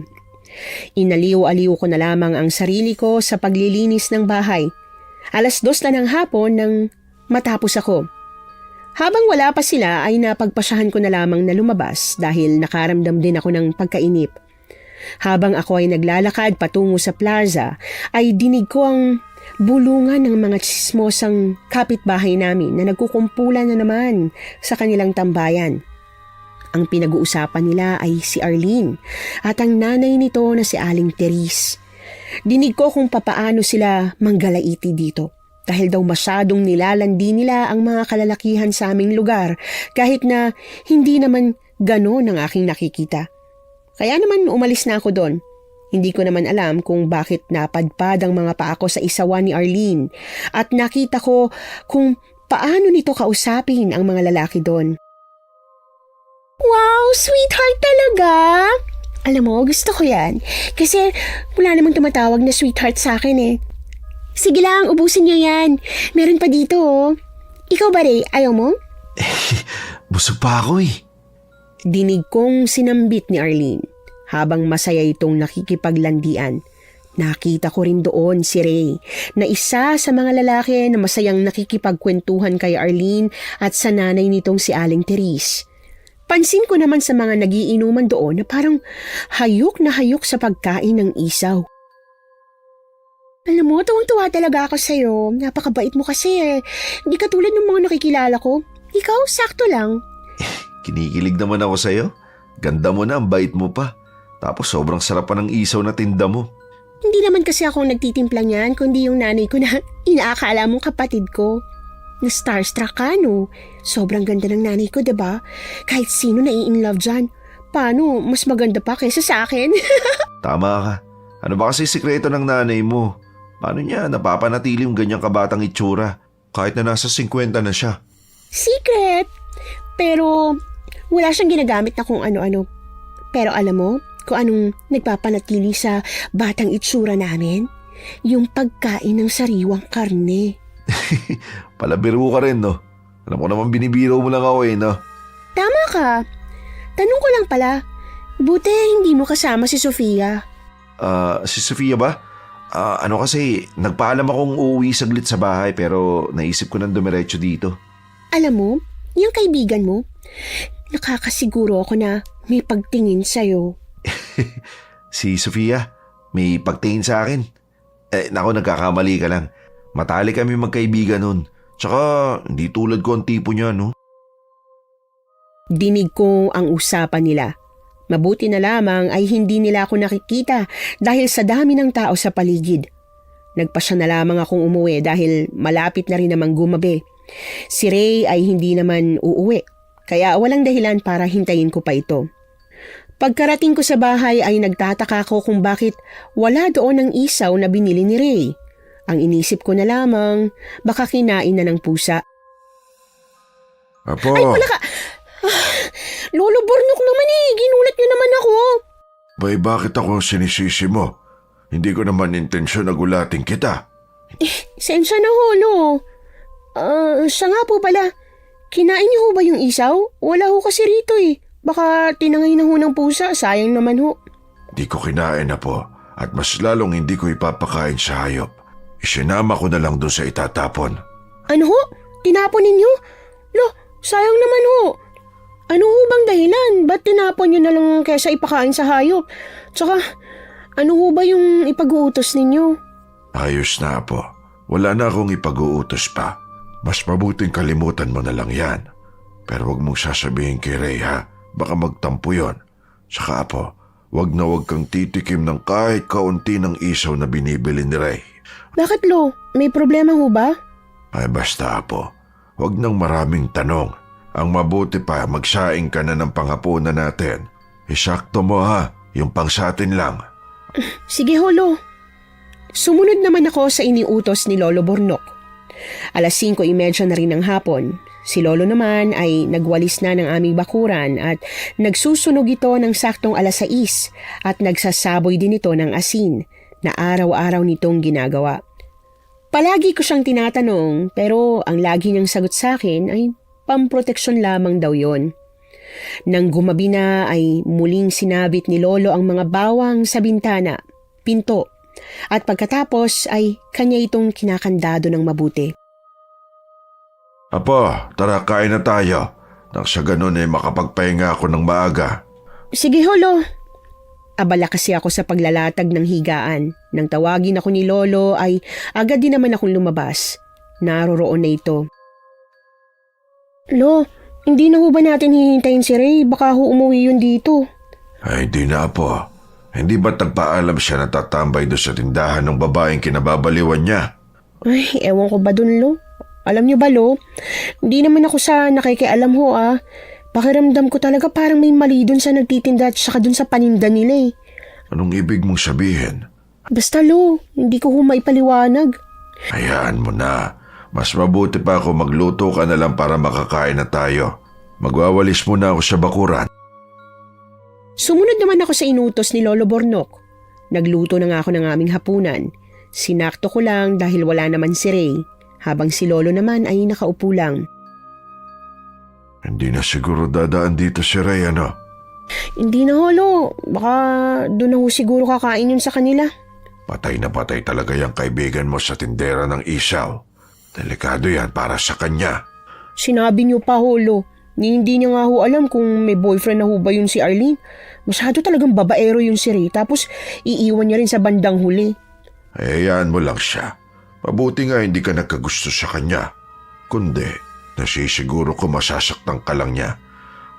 Inaliw-aliw ko na lamang ang sarili ko sa paglilinis ng bahay. 2:00 na ng hapon nang matapos ako. Habang wala pa sila ay napagpasyahan ko na lamang na lumabas dahil nakaramdam din ako ng pagkainip. Habang ako ay naglalakad patungo sa plaza ay dinig ko ang bulungan ng mga tsismosang kapitbahay namin na nagkukumpulan na naman sa kanilang tambayan. Ang pinag-uusapan nila ay si Arlene at ang nanay nito na si Aling Therese. Dinig ko kung papaano sila manggalaiti dito. Dahil daw masyadong nilalandi nila ang mga kalalakihan sa aming lugar kahit na hindi naman gano'n ang aking nakikita. Kaya naman umalis na ako doon. Hindi ko naman alam kung bakit napadpad ang mga paa ko sa isawan ni Arlene at nakita ko kung paano nito kausapin ang mga lalaki doon. Wow, sweetheart talaga! Alam mo, gusto ko yan. Kasi wala namang tumatawag na sweetheart sa akin eh. Sige lang, ubusin niyo yan. Meron pa dito oh. Ikaw ba, Ray? Ayaw mo? Busog pa ako eh. Dinig kong sinambit ni Arlene habang masaya itong nakikipaglandian. Nakita ko rin doon si Ray na isa sa mga lalaki na masayang nakikipagkwentuhan kay Arlene at sa nanay nitong si Aling Therese. Pansin ko naman sa mga nagiinuman doon na parang hayok na hayok sa pagkain ng isaw. Alam mo, tuwang-tuwa talaga ako sa'yo. Napakabait mo kasi eh. Hindi katulad ng mga nakikilala ko. Ikaw, sakto lang. Kinikilig naman ako sa'yo. Ganda mo na, ang bait mo pa. Tapos sobrang sarap pa ng isaw na tinda mo. Hindi naman kasi ako nagtitimpla niyan, kundi yung nanay ko na inaakala mong kapatid ko. Na-starstruck ka, no? Sobrang ganda ng nanay ko, diba? Kahit sino nai-inlove dyan. Paano? Mas maganda pa kaysa sa akin. Tama ka. Ano ba kasi sikreto ng nanay mo? Paano niya napapanatili yung ganyang kabatang itsura kahit na nasa 50 na siya? Secret! Pero wala siyang ginagamit na kung ano-ano. Pero alam mo kung anong nagpapanatili sa batang itsura namin? Yung pagkain ng sariwang karne. Palabiro ka rin, no? Alam ko naman binibiro mo lang ako eh, no? Tama ka. Tanong ko lang pala, buti hindi mo kasama si Sofia. Si Sofia ba? Ano kasi, nagpaalam akong uuwi saglit sa bahay pero naisip ko nang dumiretso dito. Alam mo, yung kaibigan mo, nakakasiguro ako na may pagtingin sa'yo. Si Sofia, may pagtingin sa akin. Naku, nagkakamali ka lang. Matali kami magkaibigan nun. Tsaka, hindi tulad ko ang tipo niya, no? Dinig ko ang usapan nila. Mabuti na lamang ay hindi nila ako nakikita dahil sa dami ng tao sa paligid. Nagpasya na lamang akong umuwi dahil malapit na rin namang gumabi. Si Ray ay hindi naman uuwi, kaya walang dahilan para hintayin ko pa ito. Pagkarating ko sa bahay ay nagtataka ko kung bakit wala doon ang isaw na binili ni Ray. Ang inisip ko na lamang, baka kinain na ng pusa. Apo! Ay, wala ka! Lolo Bornok naman eh, ginulat niyo naman ako. Bay, bakit ako sinisisi mo? Hindi ko naman intensyon na gulatin kita. Sensya na ho, Lo. Siya nga po pala. Kinain niyo ho ba yung isaw? Wala ho kasi rito eh. Baka tinangay na ho ng pusa, sayang naman ho. Di ko kinain na po at mas lalong hindi ko ipapakain sa hayop. Isinama ko na lang doon sa itatapon. Ano ho? Tinapon ninyo? Lo, sayang naman ho. Ano ho bang dahilan? Ba't tinapon nyo na lang kesa ipakain sa hayop? Tsaka, ano ho ba yung ipag-uutos ninyo? Ayos na po. Wala na akong ipag-uutos pa. Mas mabuting kalimutan mo na lang yan. Pero wag mong sasabihin kay Ray ha. Baka magtampo yon. Saka po, wag na wag kang titikim ng kahit kaunti ng isaw na binibili ni Ray. Bakit, Lo? May problema ho ba? Ay basta, Apo. Wag nang maraming tanong. Ang mabuti pa, magsaing ka na ng panghapunan natin. Isakto mo ha, yung pang sa atin lang. Sige ho, Lo. Sumunod naman ako sa iniutos ni Lolo Bornok. 5:30 na rin ng hapon. Si Lolo naman ay nagwalis na ng aming bakuran at nagsusunog ito ng saktong 6:00 at nagsasaboy din ito ng asin na araw-araw nitong ginagawa. Palagi ko siyang tinatanong pero ang lagi niyang sagot sa akin ay pamproteksyon lamang daw yon. Nang gumabi na ay muling sinabit ni Lolo ang mga bawang sa bintana, pinto, at pagkatapos ay kanya itong kinakandado ng mabuti. Apo, tara kain na tayo. Nang sa ganun ay makapagpahinga ako ng maaga. Sige Lolo. Abala kasi ako sa paglalatag ng higaan. Nang tawagin ako ni Lolo ay agad din naman akong lumabas. Naroroon na ito. Lo, hindi na ho ba natin hihintayin si Ray? Baka ho umuwi yun dito. Ay, di na, Apo. Hindi ba tagpaalam siya na tatambay doon sa tindahan ng babaeng kinababaliwan niya? Ay, ewan ko ba dun, Lo? Alam niyo ba, Lo? Hindi naman ako sa nakikialam ho, ah. Pakiramdam ko talaga parang may mali dun sa nagtitinda at saka dun sa paninda nila eh. Anong ibig mong sabihin? Basta, Lo, hindi ko ho maipaliwanag. Hayaan mo na. Mas mabuti pa ako magluto ka na lang para makakain na tayo. Magwawalis muna ako sa bakuran. Sumunod naman ako sa inutos ni Lolo Bornok. Nagluto na nga ako ng aming hapunan. Sinakto ko lang dahil wala naman si Ray, habang si Lolo naman ay nakaupo lang. Hindi na siguro dadaan dito si Ray, ano? Hindi na Lo. Baka doon na ho siguro kakain yun sa kanila. Patay na patay talaga yung kaibigan mo sa tindera ng isaw. Delikado yan para sa kanya. Sinabi niyo pa Lo. Hindi niya nga ho alam kung may boyfriend na ho ba yun si Arlene. Masyado talagang babaero yun si Ray, tapos iiwan niya rin sa bandang huli. Hayaan mo lang siya. Mabuti nga hindi ka nagkagusto sa kanya. Kundi, nasisiguro ko masasaktan ka lang niya.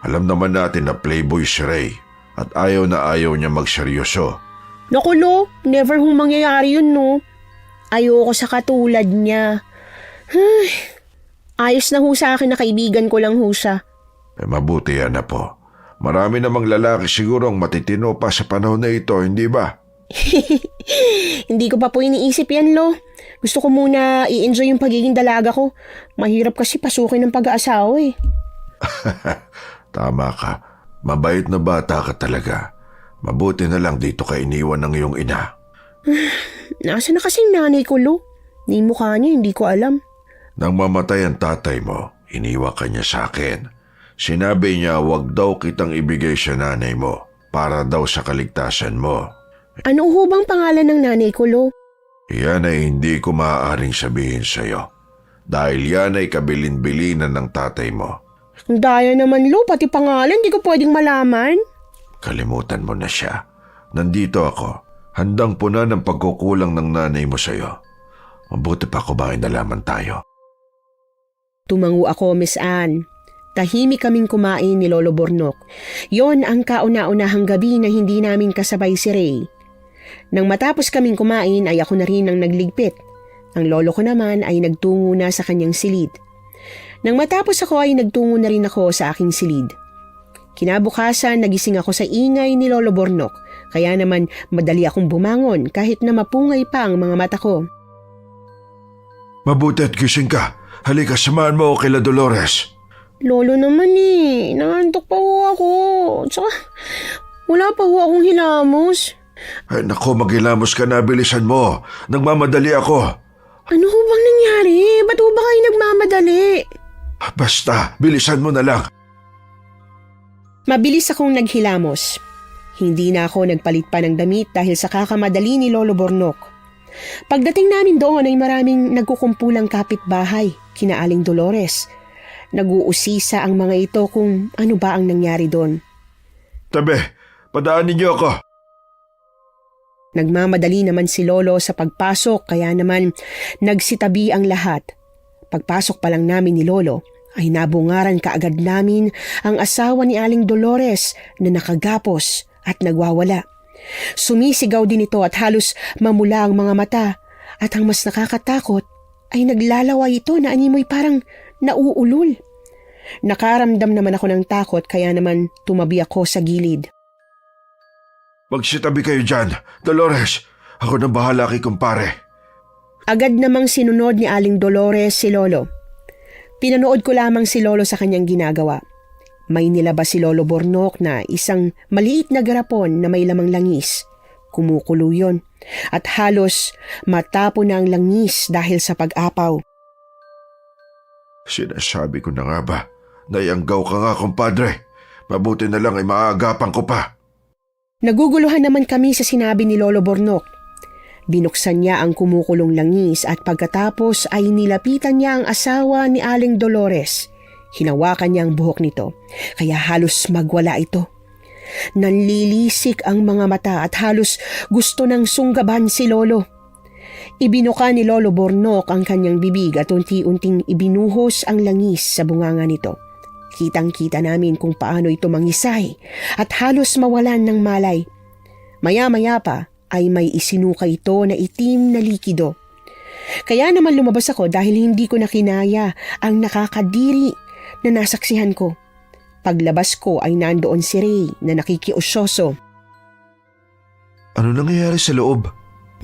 Alam naman natin na playboy si Ray at ayaw na ayaw niya magseryoso. Naku Lo, never hong mangyayari yun no. Ayoko sa katulad niya. Ayos na ho sa akin na kaibigan ko lang ho siya. Mabuti yan na po. Marami namang lalaki siguro ang matitino pa sa panahon na ito, hindi ba? Hindi ko pa po iniisip yan, Lo. Gusto ko muna i-enjoy yung pagiging dalaga ko. Mahirap kasi pasukin ng pag-aasawa eh. Tama ka. Mabait na bata ka talaga. Mabuti na lang dito ka iniwan ng iyong ina. Nasa na kasing nanay ko, Lo? Ni mukha niya, hindi ko alam. Nang mamatay ang tatay mo, iniwan ka niya sa akin. Sinabi niya wag daw kitang ibigay sa nanay mo para daw sa kaligtasan mo. Ano ho bang pangalan ng nanay ko, Lo? Yan ay hindi ko maaaring sabihin sa'yo. Dahil yan ay kabilin-bilinan ng tatay mo. Ang daya naman, Lo. Pati pangalan, di ko pwedeng malaman. Kalimutan mo na siya. Nandito ako. Handang puna ng pagkukulang ng nanay mo sa'yo. Mabuti pa kumain na lamang tayo. Tumango ako, Miss Anne. Tahimik kaming kumain ni Lolo Bornok. Yon ang kauna-unahang gabi na hindi namin kasabay si Ray. Nang matapos kaming kumain ay ako na rin ang nagligpit. Ang lolo ko naman ay nagtungo na sa kanyang silid. Nang matapos ako ay nagtungo na rin ako sa aking silid. Kinabukasan nagising ako sa ingay ni Lolo Bornok, kaya naman madali akong bumangon kahit na mapungay pa ang mga mata ko. Mabuti at gising ka. Halika, samahan mo ako kila Dolores. Lolo naman eh, nangantok pa ho ako. Tsaka wala pa ho akong hilamos. Ay nako, maghilamos ka na, bilisan mo. Nagmamadali ako. Ano ho bang nangyari? Ba't ho ba kayo nagmamadali? Basta, bilisan mo na lang. Mabilis akong naghilamos. Hindi na ako nagpalit pa ng damit dahil sa kakamadali ni Lolo Bornok. Pagdating namin doon ay maraming nagkukumpulang kapitbahay, kina Aling Dolores. Nag-uusisa ang mga ito kung ano ba ang nangyari doon. Tabi, padaanin niyo ako. Nagmamadali naman si Lolo sa pagpasok kaya naman nagsitabi ang lahat. Pagpasok pa lang namin ni Lolo ay nabungaran kaagad namin ang asawa ni Aling Dolores na nakagapos at nagwawala. Sumisigaw din ito at halos mamula ang mga mata at ang mas nakakatakot ay naglalaway ito na animoy parang nauulol. Nakaramdam naman ako ng takot kaya naman tumabi ako sa gilid. Magsitabi kayo dyan, Dolores. Ako na bahala kay kumpare. Agad namang sinunod ni Aling Dolores si Lolo. Pinanood ko lamang si Lolo sa kanyang ginagawa. May nilabas si Lolo Bornok na isang maliit na garapon na may lamang langis. Kumukulo yun at halos matapo na ang langis dahil sa pag-apaw. Sinasabi ko na nga ba, nayanggaw ka nga, kumpadre. Mabuti na lang ay maaagapan ko pa. Naguguluhan naman kami sa sinabi ni Lolo Bornok. Binuksan niya ang kumukulong langis at pagkatapos ay nilapitan niya ang asawa ni Aling Dolores. Hinawakan niya ang buhok nito, kaya halos magwala ito. Nanlilisik ang mga mata at halos gusto ng sunggaban si Lolo. Ibinuka ni Lolo Bornok ang kanyang bibig at unti-unting ibinuhos ang langis sa bunganga nito. Kitang-kita namin kung paano ito mangisay at halos mawalan ng malay. Maya-maya pa ay may isinuka ito na itim na likido. Kaya naman lumabas ako dahil hindi ko na kinaya ang nakakadiri na nasaksihan ko. Paglabas ko ay nandoon si Ray na nakikiusyoso. Ano nangyayari sa loob?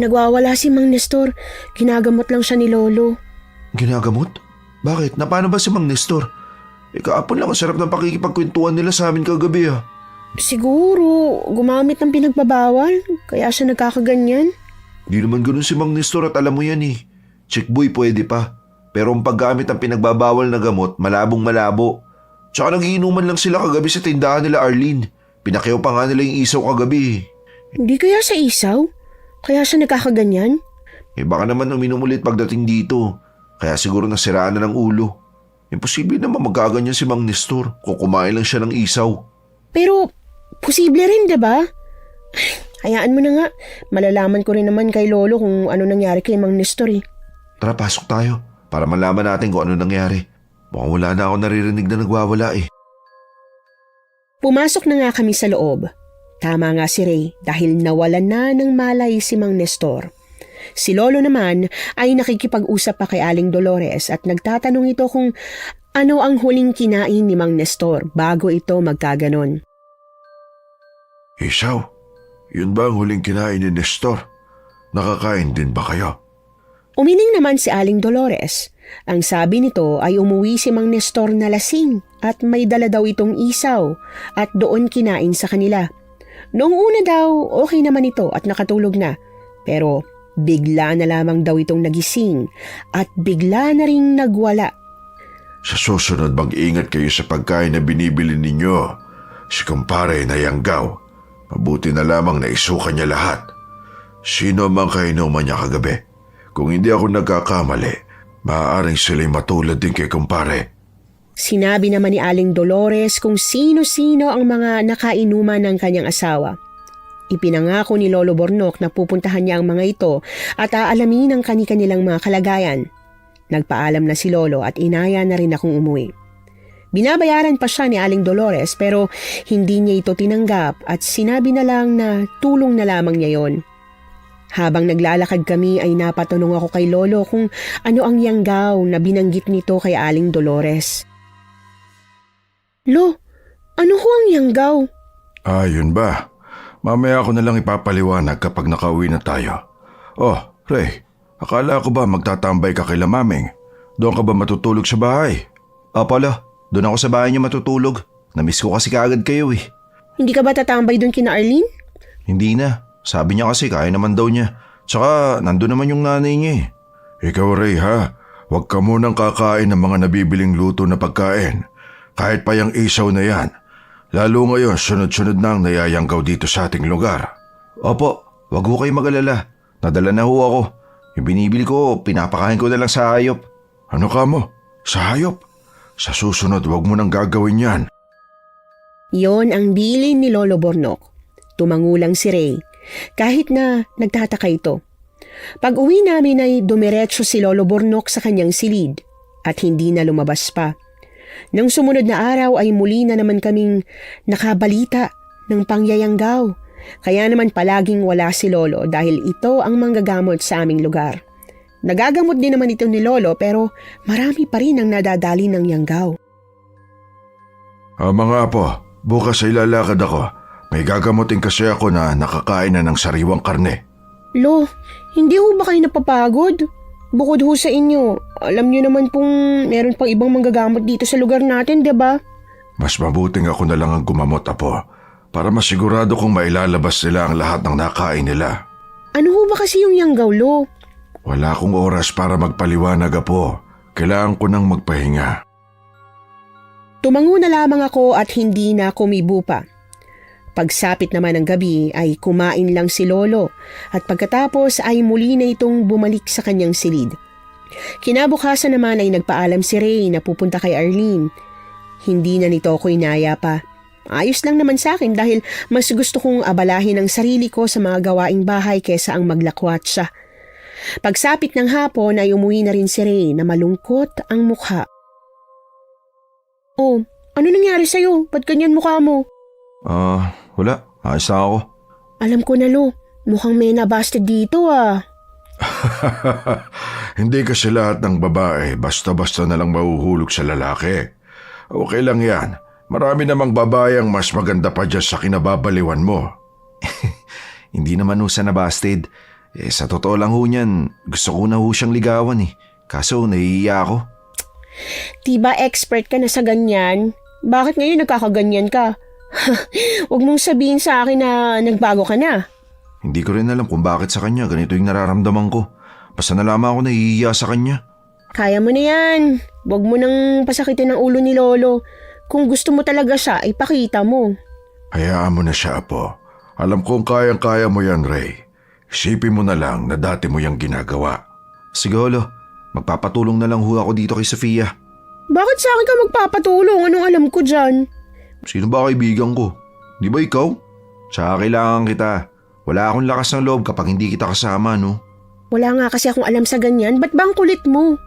Nagwawala si Mang Nestor. Ginagamot lang siya ni Lolo. Ginagamot? Bakit? Paano ba si Mang Nestor? Kahapon lang ang sarap ng pakikipagkwentuhan nila sa amin kagabi ah. Siguro, gumamit ng pinagbabawal. Kaya siya nagkakaganyan. Di naman ganun si Mang Nestor at alam mo yan eh. Chickboy pwede pa. Pero ang paggamit ng pinagbabawal na gamot, malabong malabo. Tsaka nagiinuman lang sila kagabi sa tindahan nila Arlene. Pinakyaw pa nga nila yung isaw kagabi. Hindi kaya sa isaw? Kaya siya nagkakaganyan? Baka naman uminom ulit pagdating dito. Kaya siguro nasiraan na ng ulo. Imposible naman magkaganyan si Mang Nestor kung kumain lang siya ng isaw. Pero, posible rin, diba? Hayaan mo na nga. Malalaman ko rin naman kay Lolo kung ano nangyari kay Mang Nestor eh. Tara, pasok tayo para malaman natin kung ano nangyari. Mukhang wala na ako naririnig na nagwawala eh. Pumasok na nga kami sa loob. Tama nga si Ray dahil nawalan na ng malay si Mang Nestor. Si Lolo naman ay nakikipag-usap pa kay Aling Dolores at nagtatanong ito kung ano ang huling kinain ni Mang Nestor bago ito magkaganon. Isaw, yun ba ang huling kinain ni Nestor? Nakakain din ba kayo? Umiling naman si Aling Dolores. Ang sabi nito ay umuwi si Mang Nestor na lasing at may dala daw itong isaw at doon kinain sa kanila. Noong una daw, okay naman ito at nakatulog na. Pero bigla na lamang daw itong nagising at bigla na ring nagwala. Sa susunod mag-ingat kayo sa pagkain na binibili ninyo. Si kumpare na Yanggaw, mabuti na lamang na isuka niya lahat. Sino mang kainuman niya kagabi? Kung hindi ako nagkakamali, maaaring sila'y matulad din kay kumpare. Sinabi naman ni Aling Dolores kung sino-sino ang mga nakainuman ng kanyang asawa. Ipinangako ni Lolo Bornok na pupuntahan niya ang mga ito at aalamin ang kani-kanilang mga kalagayan. Nagpaalam na si Lolo at inaya na rin akong umuwi. Binabayaran pa siya ni Aling Dolores pero hindi niya ito tinanggap at sinabi na lang na tulong na lamang niya yon. Habang naglalakad kami ay napatanong ako kay Lolo kung ano ang yanggaw na binanggit nito kay Aling Dolores. Lo, ano ho ang yanggaw? Yun ba? Mamaya ako na lang ipapaliwanag kapag nakauwi na tayo. Oh, Ray, akala ko ba magtatambay ka kay Lamaming? Doon ka ba matutulog sa bahay? Pala, doon ako sa bahay niyo matutulog. Namiss ko kasi kaagad kayo eh. Hindi ka ba tatambay doon kina Arlene? Hindi na. Sabi niya kasi kaya naman daw niya. Tsaka nandun naman yung nanay niya eh. Ikaw, Ray, ha? Huwag ka munang kakain ng mga nabibiling luto na pagkain. Kahit pa yung isaw na yan. Lalo ngayon, sunod-sunod na ang nayayanggaw dito sa ating lugar. Opo, wag ho kayo mag-alala. Nadala na ho ako. Yung binibili ko, pinapakain ko na lang sa hayop. Ano ka mo? Sa hayop? Sa susunod, huwag mo nang gagawin yan. Yon ang bilin ni Lolo Bornok. Tumangulang si Ray. Kahit na nagtataka ito. Pag-uwi namin ay dumiretso si Lolo Bornok sa kanyang silid at hindi na lumabas pa. Nang sumunod na araw ay muli na naman kaming nakabalita ng pangyayanggaw. Kaya naman palaging wala si Lolo dahil ito ang manggagamot sa aming lugar. Nagagamot din naman ito ni Lolo pero marami pa rin ang nadadali ng yanggaw. Mga apo, bukas ay lalakad ako. May gagamutin kasi ako na nakakain na ng sariwang karne. Lo, hindi ho ba kayo napapagod? Bukod ho sa inyo, alam niyo naman pong meron pang ibang manggagamot dito sa lugar natin, diba? Mas mabuting ako na lang ang gumamot, apo, para masigurado kong mailalabas nila ang lahat ng nakain nila. Ano ho ba kasi yung yanggaw, Lo? Wala akong oras para magpaliwanag, apo. Kailangan ko nang magpahinga. Tumango na lamang ako at hindi na kumibo pa. Pagsapit naman ng gabi ay kumain lang si Lolo at pagkatapos ay muli na itong bumalik sa kanyang silid. Kinabukasan naman ay nagpaalam si Ray na pupunta kay Arlene. Hindi na nito ako inaya pa. Ayos lang naman sa akin dahil mas gusto kong abalahin ang sarili ko sa mga gawaing bahay kesa ang maglakwat siya. Pagsapit ng hapon ay umuwi na rin si Ray na malungkot ang mukha. Oh, ano nangyari sa'yo? Ba't ganyan mukha mo? Wala. Ayos na ako. Alam ko na, Lo. Mukhang may nabasted dito ah. Hindi kasi lahat ng babae basta-basta na lang mahuhulog sa lalaki. Okay lang yan. Marami namang babae ang mas maganda pa dyan sa kinababaliwan mo. Hindi naman ho sa nabasted. Sa totoo lang ho niyan, gusto ko na ho siyang ligawan eh. Kaso nahihiya ako. Diba expert ka na sa ganyan? Bakit ngayon nagkakaganyan ka? Huwag mong sabihin sa akin na nagbago ka na. Hindi ko rin alam kung bakit sa kanya ganito yung nararamdaman ko. Basta nalaman ako nahihiya sa kanya. Kaya mo na yan. Huwag mo nang pasakitin ang ulo ni Lolo. Kung gusto mo talaga siya, ipakita mo. Hayaan mo na siya, apo. Alam kong kayang-kaya mo yan, Ray. Isipin mo na lang na dati mo yung ginagawa. Sige, Lolo. Magpapatulong na lang ho ako dito kay Sofia. Bakit sa akin ka magpapatulong? Anong alam ko dyan? Sino ba kaibigan ko? Di ba ikaw? Tsaka kailangan kita. Wala akong lakas ng loob kapag hindi kita kasama, no? Wala nga kasi akong alam sa ganyan. Ba't ba ang kulit mo?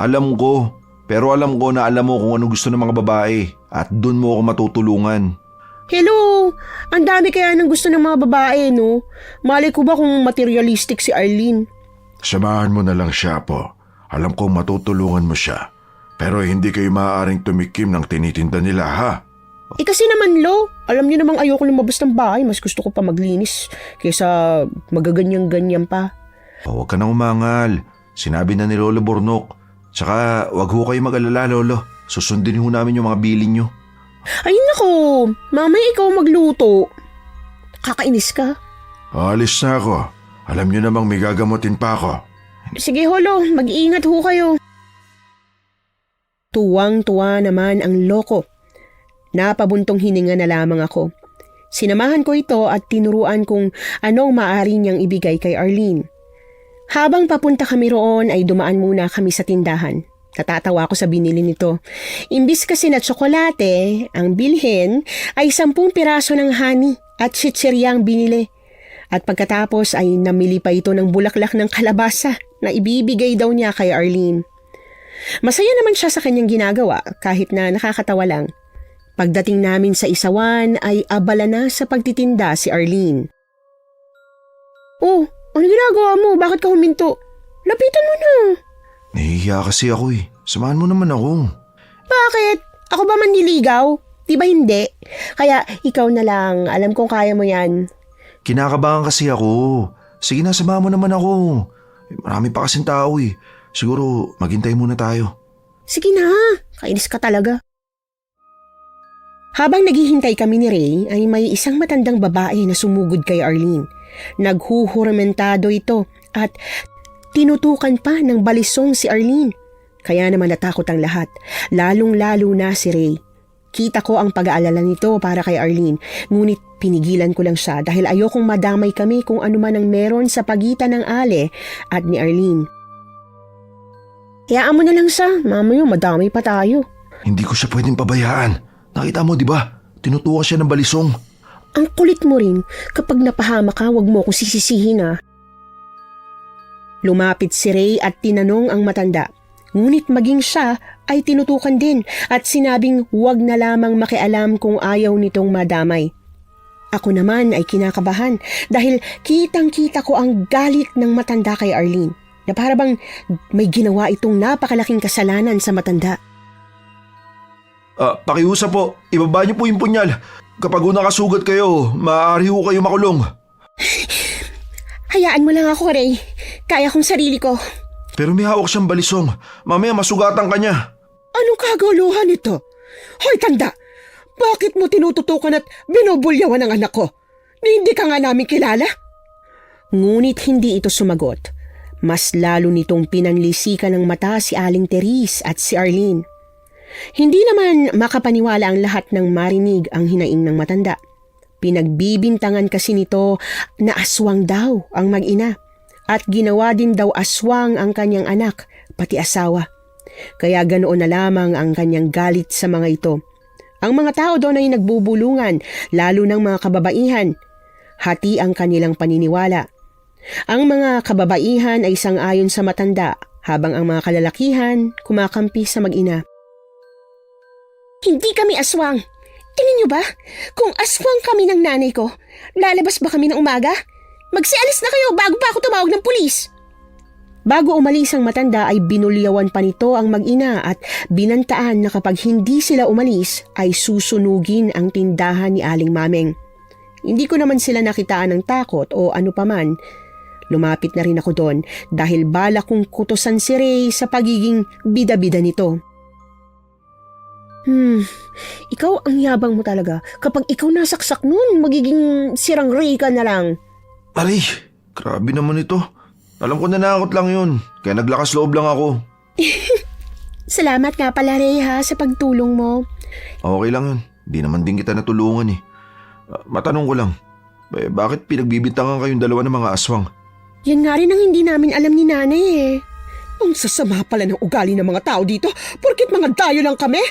Alam ko. Pero alam ko na alam mo kung ano gusto ng mga babae. At dun mo ako matutulungan. Hello! Ang dami kaya ng gusto ng mga babae, no? Malay ko ba kung materialistic si Arlene? Samahan mo na lang siya, po. Alam kong matutulungan mo siya. Pero hindi kayo maaaring tumikim ng tinitinda nila, ha? Kasi naman, Lo, alam niyo namang ayoko lumabas ng bahay. Mas gusto ko pa maglinis kaysa magaganyan-ganyan pa. Huwag ka nang umangal. Sinabi na ni Lolo Bornok. Tsaka wag ho kayo mag-alala, Lolo. Susundin ho namin yung mga bilin nyo. Ay nako, mamaya ikaw magluto. Kakainis ka. Alis na ako. Alam niyo namang may gagamutin pa ako. Sige, Holo, mag-iingat ho kayo. Tuwang-tuwa naman ang Loko. Napabuntong hininga na lamang ako. Sinamahan ko ito at tinuruan kung anong maaari niyang ibigay kay Arlene. Habang papunta kami roon ay dumaan muna kami sa tindahan. Natatawa ako sa binili nito. Imbis kasi na tsokolate, ang bilhin ay 10 piraso ng honey at chichirya ang binili. At pagkatapos ay namili pa ito ng bulaklak ng kalabasa na ibibigay daw niya kay Arlene. Masaya naman siya sa kanyang ginagawa kahit na nakakatawa lang. Pagdating namin sa isawan ay abala na sa pagtitinda si Arlene. Oh, ano ginagawa mo? Bakit ka huminto? Lapitan mo na. Nahihiya kasi ako eh. Samahan mo naman ako. Bakit? Ako ba manliligaw? Di ba hindi? Kaya ikaw na lang. Alam kong kaya mo yan. Kinakabahan kasi ako. Sige na, samahan mo naman ako. Marami pa kasing tao eh. Siguro maghintay muna tayo. Sige na, kainis ka talaga. Habang naghihintay kami ni Ray ay may isang matandang babae na sumugod kay Arlene. Naghuhuramentado ito at tinutukan pa ng balisong si Arlene. Kaya naman natakot ang lahat, lalong-lalo na si Ray. Kita ko ang pag-aalala nito para kay Arlene, ngunit pinigilan ko lang siya dahil ayokong madamay kami kung ano man ang meron sa pagitan ng Ale at ni Arlene. Hayaan mo na lang siya, mamaya madamay pa tayo. Hindi ko siya pwedeng pabayaan. Nakita mo, di ba? Tinutukan siya ng balisong. Ang kulit mo rin. Kapag napahama ka, wag mo akong sisisihin ah. Lumapit si Ray at tinanong ang matanda. Ngunit maging siya ay tinutukan din at sinabing wag na lamang makialam kung ayaw nitong madamay. Ako naman ay kinakabahan dahil kitang-kita ko ang galit ng matanda kay Arlene na para bang may ginawa itong napakalaking kasalanan sa matanda. Pakiusap po, ibaba niyo po yung punyal. Kapag nakasugat kayo, maaari ho kayo makulong. Hayaan mo lang ako, Ray. Kaya kong sarili ko. Pero may hawak siyang balisong. Mamaya masugatan ka niya. Anong kaguluhan ito? Hoy, tanda! Bakit mo tinututukan at binubulyawan ang anak ko? Hindi ka nga namin kilala? Ngunit hindi ito sumagot. Mas lalo nitong pinanlisikan ng mata si Aling Therese at si Arlene. Hindi naman makapaniwala ang lahat ng marinig ang hinaing ng matanda. Pinagbibintangan kasi nito na aswang daw ang mag-ina at ginawa din daw aswang ang kanyang anak, pati asawa. Kaya ganoon na lamang ang kanyang galit sa mga ito. Ang mga tao doon ay nagbubulungan, lalo ng mga kababaihan. Hati ang kanilang paniniwala. Ang mga kababaihan ay sang-ayon sa matanda, habang ang mga kalalakihan kumakampi sa mag-ina. Hindi kami aswang. Tingin niyo ba? Kung aswang kami ng nanay ko, lalabas ba kami ng umaga? Magsialis na kayo bago pa ako tumawag ng pulis. Bago umalis ang matanda ay binulyawan pa nito ang mag-ina at binantaan na kapag hindi sila umalis ay susunugin ang tindahan ni Aling Mameng. Hindi ko naman sila nakitaan ng takot o ano paman. Lumapit na rin ako doon dahil bala kong kutusan si Ray sa pagiging bida-bida nito. Ikaw ang yabang mo talaga. Kapag ikaw nasaksak nun, magiging sirang Ray ka na lang. Aray, grabe naman ito. Alam ko nanakot lang yun, kaya naglakas loob lang ako. Salamat nga pala, Ray, ha, sa pagtulong mo. Okay lang yun, di naman din kita natulungan eh. Matanong ko lang, bakit pinagbibintangan kayong dalawa ng mga aswang? Yan nga rin ang hindi namin alam ni nanay eh. Ang sasama pala ng ugali ng mga tao dito, porkit mga dayo lang kami?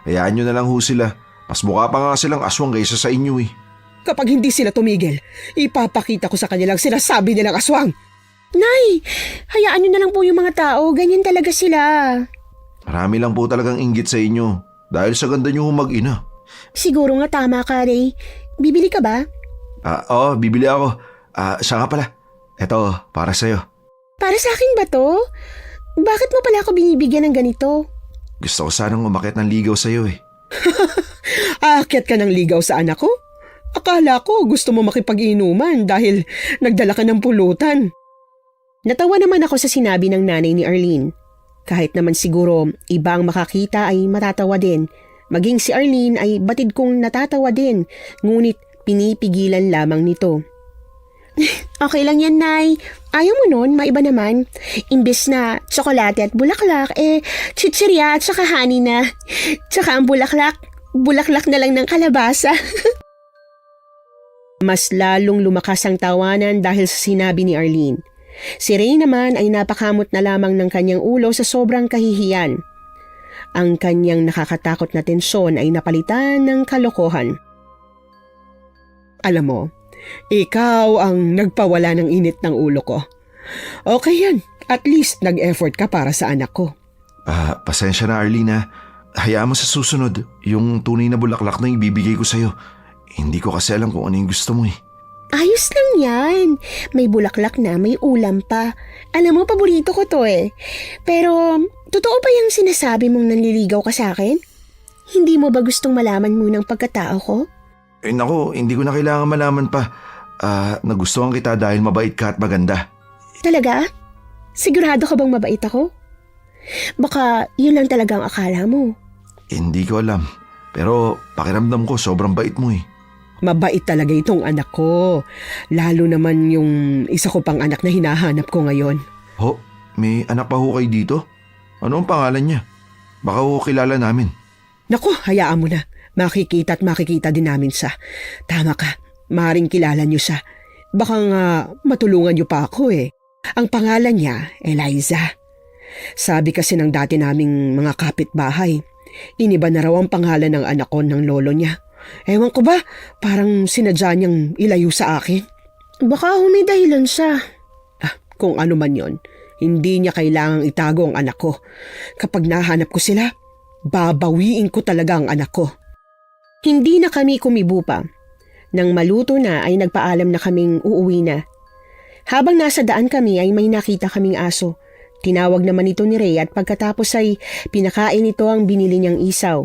Hayaan nyo na lang ho sila. Mas mukha pa nga silang aswang kaysa sa inyo eh. Kapag hindi sila tumigil, ipapakita ko sa kanilang sinasabi nilang aswang. Nay, hayaan nyo na lang po yung mga tao. Ganyan talaga sila. Marami lang po talagang inggit sa inyo. Dahil sa ganda nyo mag-ina. Siguro nga tama ka, Ray. Bibili ka ba? Oo, bibili ako. Siya nga pala. Eto, para sa'yo. Para sa akin ba to? Bakit mo pala ako binibigyan ng ganito? Gusto ko sanang umakyat ng ligaw sa'yo eh. Aakyat ka ng ligaw sa anak ko? Akala ko gusto mo makipag-inuman dahil nagdala ka ng pulutan. Natawa naman ako sa sinabi ng nanay ni Arlene. Kahit naman siguro iba ang makakita ay matatawa din. Maging si Arlene ay batid kong natatawa din, ngunit pinipigilan lamang nito. Okay lang yan, Nay. Ayaw mo nun, maiba naman. Imbes na tsokolate at bulaklak, chichirya at saka honey na. Tsaka ang bulaklak na lang ng kalabasa. Mas lalong lumakas ang tawanan dahil sa sinabi ni Arlene. Si Ray naman ay napakamot na lamang ng kanyang ulo sa sobrang kahihiyan. Ang kanyang nakakatakot na tensyon ay napalitan ng kalokohan. Alam mo, ikaw ang nagpawala ng init ng ulo ko. Okay yan, at least nag-effort ka para sa anak ko. Pasensya na Arlene. Hayaan mo sa susunod, yung tunay na bulaklak na ibibigay ko sa'yo. Hindi ko kasi alam kung ano yung gusto mo eh. Ayos lang yan. May bulaklak na, may ulam pa. Alam mo, paborito ko to eh. Pero, totoo ba yung sinasabi mong nanliligaw ka sa akin? Hindi mo ba gustong malaman munang pagkatao ko? Naku, hindi ko na kailangan malaman pa. Nagustuhan kita dahil mabait ka at maganda. Talaga? Sigurado ka bang mabait ako? Baka yun lang talaga ang akala mo. Hindi ko alam. Pero pakiramdam ko sobrang bait mo eh. Mabait talaga itong anak ko. Lalo naman yung isa ko pang anak na hinahanap ko ngayon. Ho, may anak pa ho kayo dito? Ano ang pangalan niya? Baka ho kilala namin. Naku, hayaan mo na. Makikita at makikita din namin siya. Tama ka, maring kilala niyo siya. Baka nga matulungan niyo pa ako eh. Ang pangalan niya, Eliza. Sabi kasi ng dati naming mga kapitbahay, iniba na raw ang pangalan ng anak ko ng lolo niya. Ewan ko ba, parang sinadya niyang ilayo sa akin. Baka humidahilan siya. Kung ano man yon, hindi niya kailangang itago ang anak ko. Kapag nahanap ko sila, babawiin ko talaga ang anak ko. Hindi na kami kumibo pa. Nang maluto na ay nagpaalam na kaming uuwi na. Habang nasa daan kami ay may nakita kaming aso. Tinawag naman ito ni Ray at pagkatapos ay pinakain ito ang binili niyang isaw.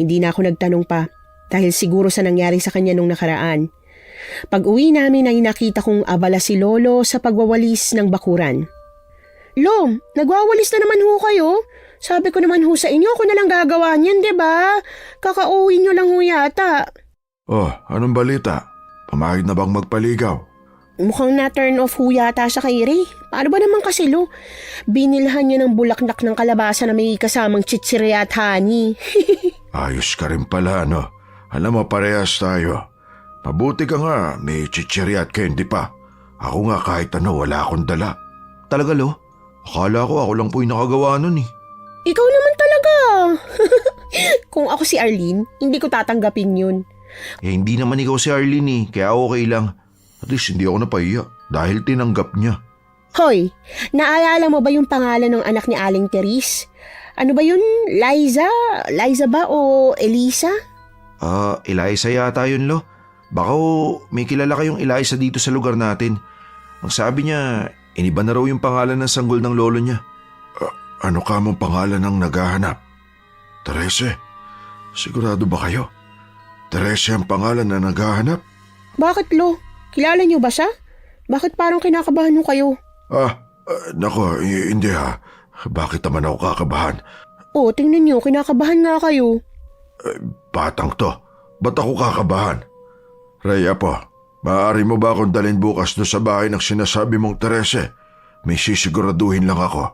Hindi na ako nagtanong pa dahil siguro sa nangyari sa kanya nung nakaraan. Pag uwi namin ay nakita kong abala si Lolo sa pagwawalis ng bakuran. Lo, nagwawalis na naman ho kayo? Sabi ko naman ho sa inyo, ako na lang gagawa niyan, diba? Kakauwi niyo lang ho yata. Oh, anong balita? Pamahid na bang magpaligaw? Mukhang na-turn off ho yata siya kay Ray. Paano ba naman kasi, Lo? Binilhan niya ng bulaklak ng kalabasa na may kasamang chichirya at honey. Ayos ka rin pala, no? Alam mo, parehas tayo. Mabuti ka nga, may chichirya at candy pa. Ako nga kahit ano, wala akong dala. Talaga, Lo? Akala ko ako lang po yung nakagawa nun eh. Ikaw naman talaga. Kung ako si Arlene, hindi ko tatanggapin yun. Hindi naman ikaw si Arlene eh, kaya okay lang. At least hindi ako napahiya dahil tinanggap niya. Hoy, naalala mo ba yung pangalan ng anak ni Aling Therese? Ano ba yun? Liza? Liza ba o Elisa? Eliza yata yun, Lo. Baka may kilala kayong Eliza dito sa lugar natin. Ang sabi niya, iniba na raw yung pangalan ng sanggol ng lolo niya. Ano ka mong pangalan ng naghahanap? Terese, sigurado ba kayo? Terese ang pangalan na naghahanap? Bakit, Lo? Kilala niyo ba siya? Bakit parang kinakabahan niyo kayo? Nako, hindi ha. Bakit naman ako kakabahan? Oh, tingnan niyo, kinakabahan nga kayo. Batang to, ba't ako kakabahan? Ray, apo, maaari mo ba akong dalhin bukas doon sa bahay ng sinasabi mong Terese? May sisiguraduhin lang ako.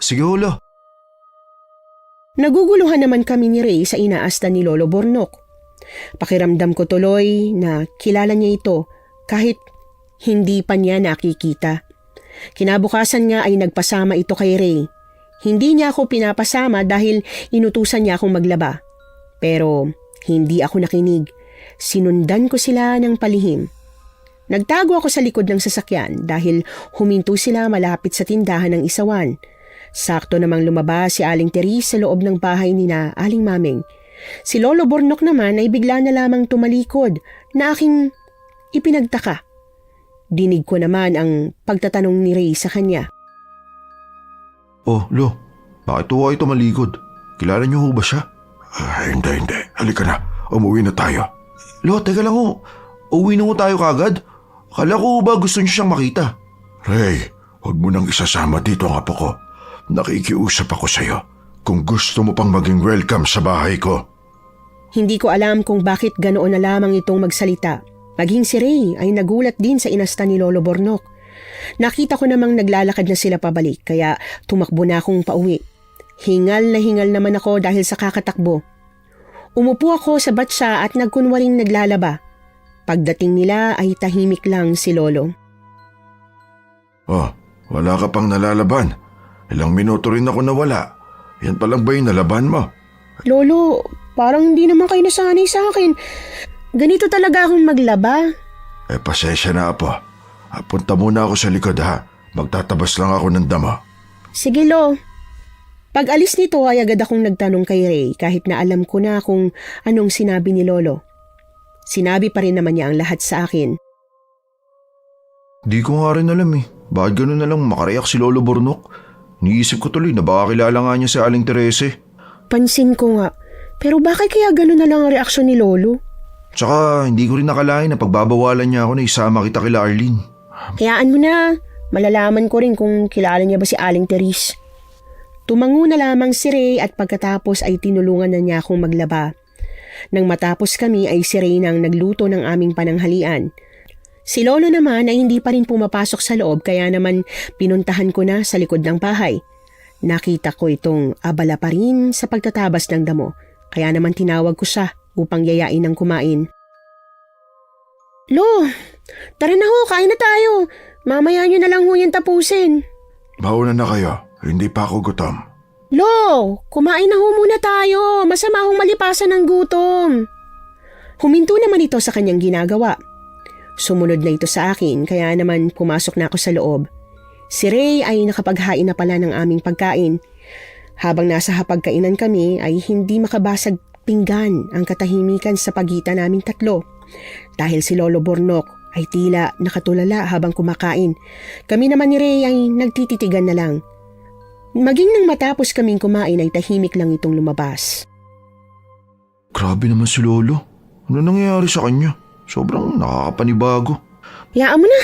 Sige, Lo. Naguguluhan naman kami ni Ray sa inaasta ni Lolo Bornok. Pakiramdam ko tuloy na kilala niya ito kahit hindi pa niya nakikita. Kinabukasan nga ay nagpasama ito kay Ray. Hindi niya ako pinapasama dahil inutusan niya akong maglaba. Pero hindi ako nakinig. Sinundan ko sila ng palihim. Nagtago ako sa likod ng sasakyan dahil huminto sila malapit sa tindahan ng isawan. Sakto namang lumabas si Aling Therese sa loob ng bahay ni na Aling Maming. Si Lolo Bornok naman ay bigla na lamang tumalikod na aking ipinagtaka. Dinig ko naman ang pagtatanong ni Ray sa kanya. Oh, Lo, bakit huwag ito malikod? Kilala niyo ho ba siya? Hindi. Halika na, umuwi na tayo. Lo, teka lang ho. Uwi na ho tayo kagad. Akala ko ba gusto niyo siyang makita? Ray, huwag mo nang isasama dito ang apo ko. Nakikiusap ako sa'yo. Kung gusto mo pang maging welcome sa bahay ko. Hindi ko alam kung bakit ganoon na lamang itong magsalita. Maging si Ray ay nagulat din sa inasta ni Lolo Bornok. Nakita ko namang naglalakad na sila pabalik kaya tumakbo na akong pauwi. Hingal na hingal naman ako dahil sa kakatakbo. Umupo ako sa batsa at nagkunwaring naglalaba. Pagdating nila ay tahimik lang si Lolo. Oh, wala ka pang nalalaban. Ilang minuto rin ako nawala. Yan palang ba yung nalaban mo? Lolo, parang hindi naman kayo nasanay sa akin. Ganito talaga akong maglaba. Pasensya na apo. Punta muna ako sa likod ha. Magtatabas lang ako ng damo. Sige, Lo. Pag alis nito ay agad akong nagtanong kay Ray kahit na alam ko na kung anong sinabi ni Lolo. Sinabi pa rin naman niya ang lahat sa akin. Di ko nga rin alam eh. Bakit gano'n na lang makareact si Lolo Bornok? Niisip ko tuloy na baka kilala nga niya si Aling Terese. Pansin ko nga. Pero bakit kaya gano'n na lang ang reaksyon ni Lolo? Tsaka hindi ko rin nakalain na pagbabawalan niya ako na isama kita kila Arlene. Hayaan mo na. Malalaman ko rin kung kilala niya ba si Aling Therese. Tumango na lamang si Ray at pagkatapos ay tinulungan na niya akong maglaba. Nang matapos kami ay si Ray nang nagluto ng aming pananghalian. Si Lolo naman ay hindi pa rin pumapasok sa loob kaya naman pinuntahan ko na sa likod ng bahay. Nakita ko itong abala pa rin sa pagtatabas ng damo kaya naman tinawag ko siya upang yayain ng kumain. Lo, tara na ho, kain na tayo. Mamaya nyo na lang ho yan tapusin. Mauna na kayo. Hindi pa ako gutom. Lo, kumain na ho muna tayo. Masama hong malipasan ng gutom. Huminto naman ito sa kanyang ginagawa. Sumunod na ito sa akin kaya naman pumasok na ako sa loob. Si Ray ay nakapaghain na pala ng aming pagkain. Habang nasa hapagkainan kami ay hindi makabasag pinggan ang katahimikan sa pagitan naming tatlo. Dahil si Lolo Bornok ay tila nakatulala habang kumakain. Kami naman ni Ray ay nagtititigan na lang. Maging nang matapos kaming kumain ay tahimik lang itong lumabas. Grabe naman si Lolo. Ano nangyayari sa kanya? Sobrang nakakapanibago. Hayaan mo na.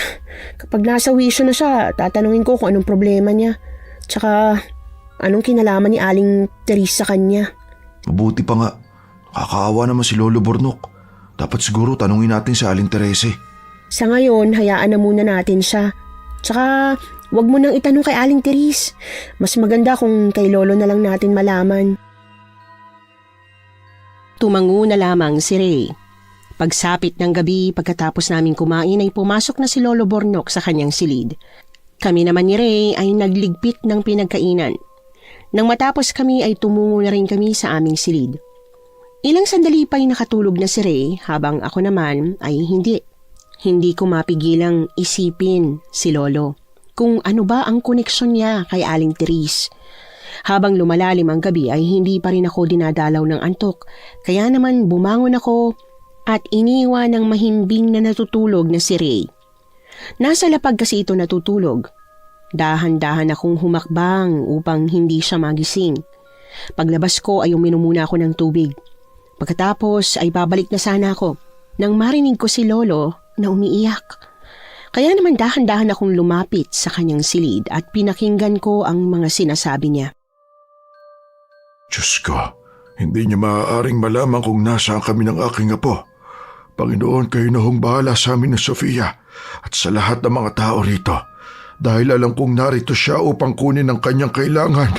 Kapag nasa wisyo na siya, tatanungin ko kung anong problema niya. Tsaka anong kinalaman ni Aling Teresa sa kanya. Mabuti pa nga. Nakakaawa naman si Lolo Bornok. Dapat siguro tanungin natin si Aling Teresa. Sa ngayon, hayaan na muna natin siya. Tsaka wag mo nang itanong kay Aling Teres. Mas maganda kung kay Lolo na lang natin malaman. Tumango na lamang si Ray. Pagsapit ng gabi pagkatapos naming kumain ay pumasok na si Lolo Bornok sa kanyang silid. Kami naman ni Ray ay nagligpit ng pinagkainan. Nang matapos kami ay tumungo na rin kami sa aming silid. Ilang sandali pa'y nakatulog na si Ray habang ako naman ay hindi. Hindi ko mapigilang isipin si Lolo kung ano ba ang koneksyon niya kay Aling Teres. Habang lumalalim ang gabi ay hindi pa rin ako dinadalaw ng antok. Kaya naman bumangon ako at iniwan ng mahimbing na natutulog na si Ray. Nasa lapag kasi ito natutulog. Dahan-dahan akong humakbang upang hindi siya magising. Paglabas ko ay uminom muna ako ng tubig. Pagkatapos ay babalik na sana ako nang marinig ko si Lolo na umiiyak. Kaya naman dahan-dahan akong lumapit sa kanyang silid at pinakinggan ko ang mga sinasabi niya. Diyos ko, hindi niya maaaring malaman kung nasaan kami ng aking apo. Panginoon, kayo na hong bahala sa amin ni Sofia at sa lahat ng mga tao rito. Dahil alam kong narito siya upang kunin ang kanyang kailangan.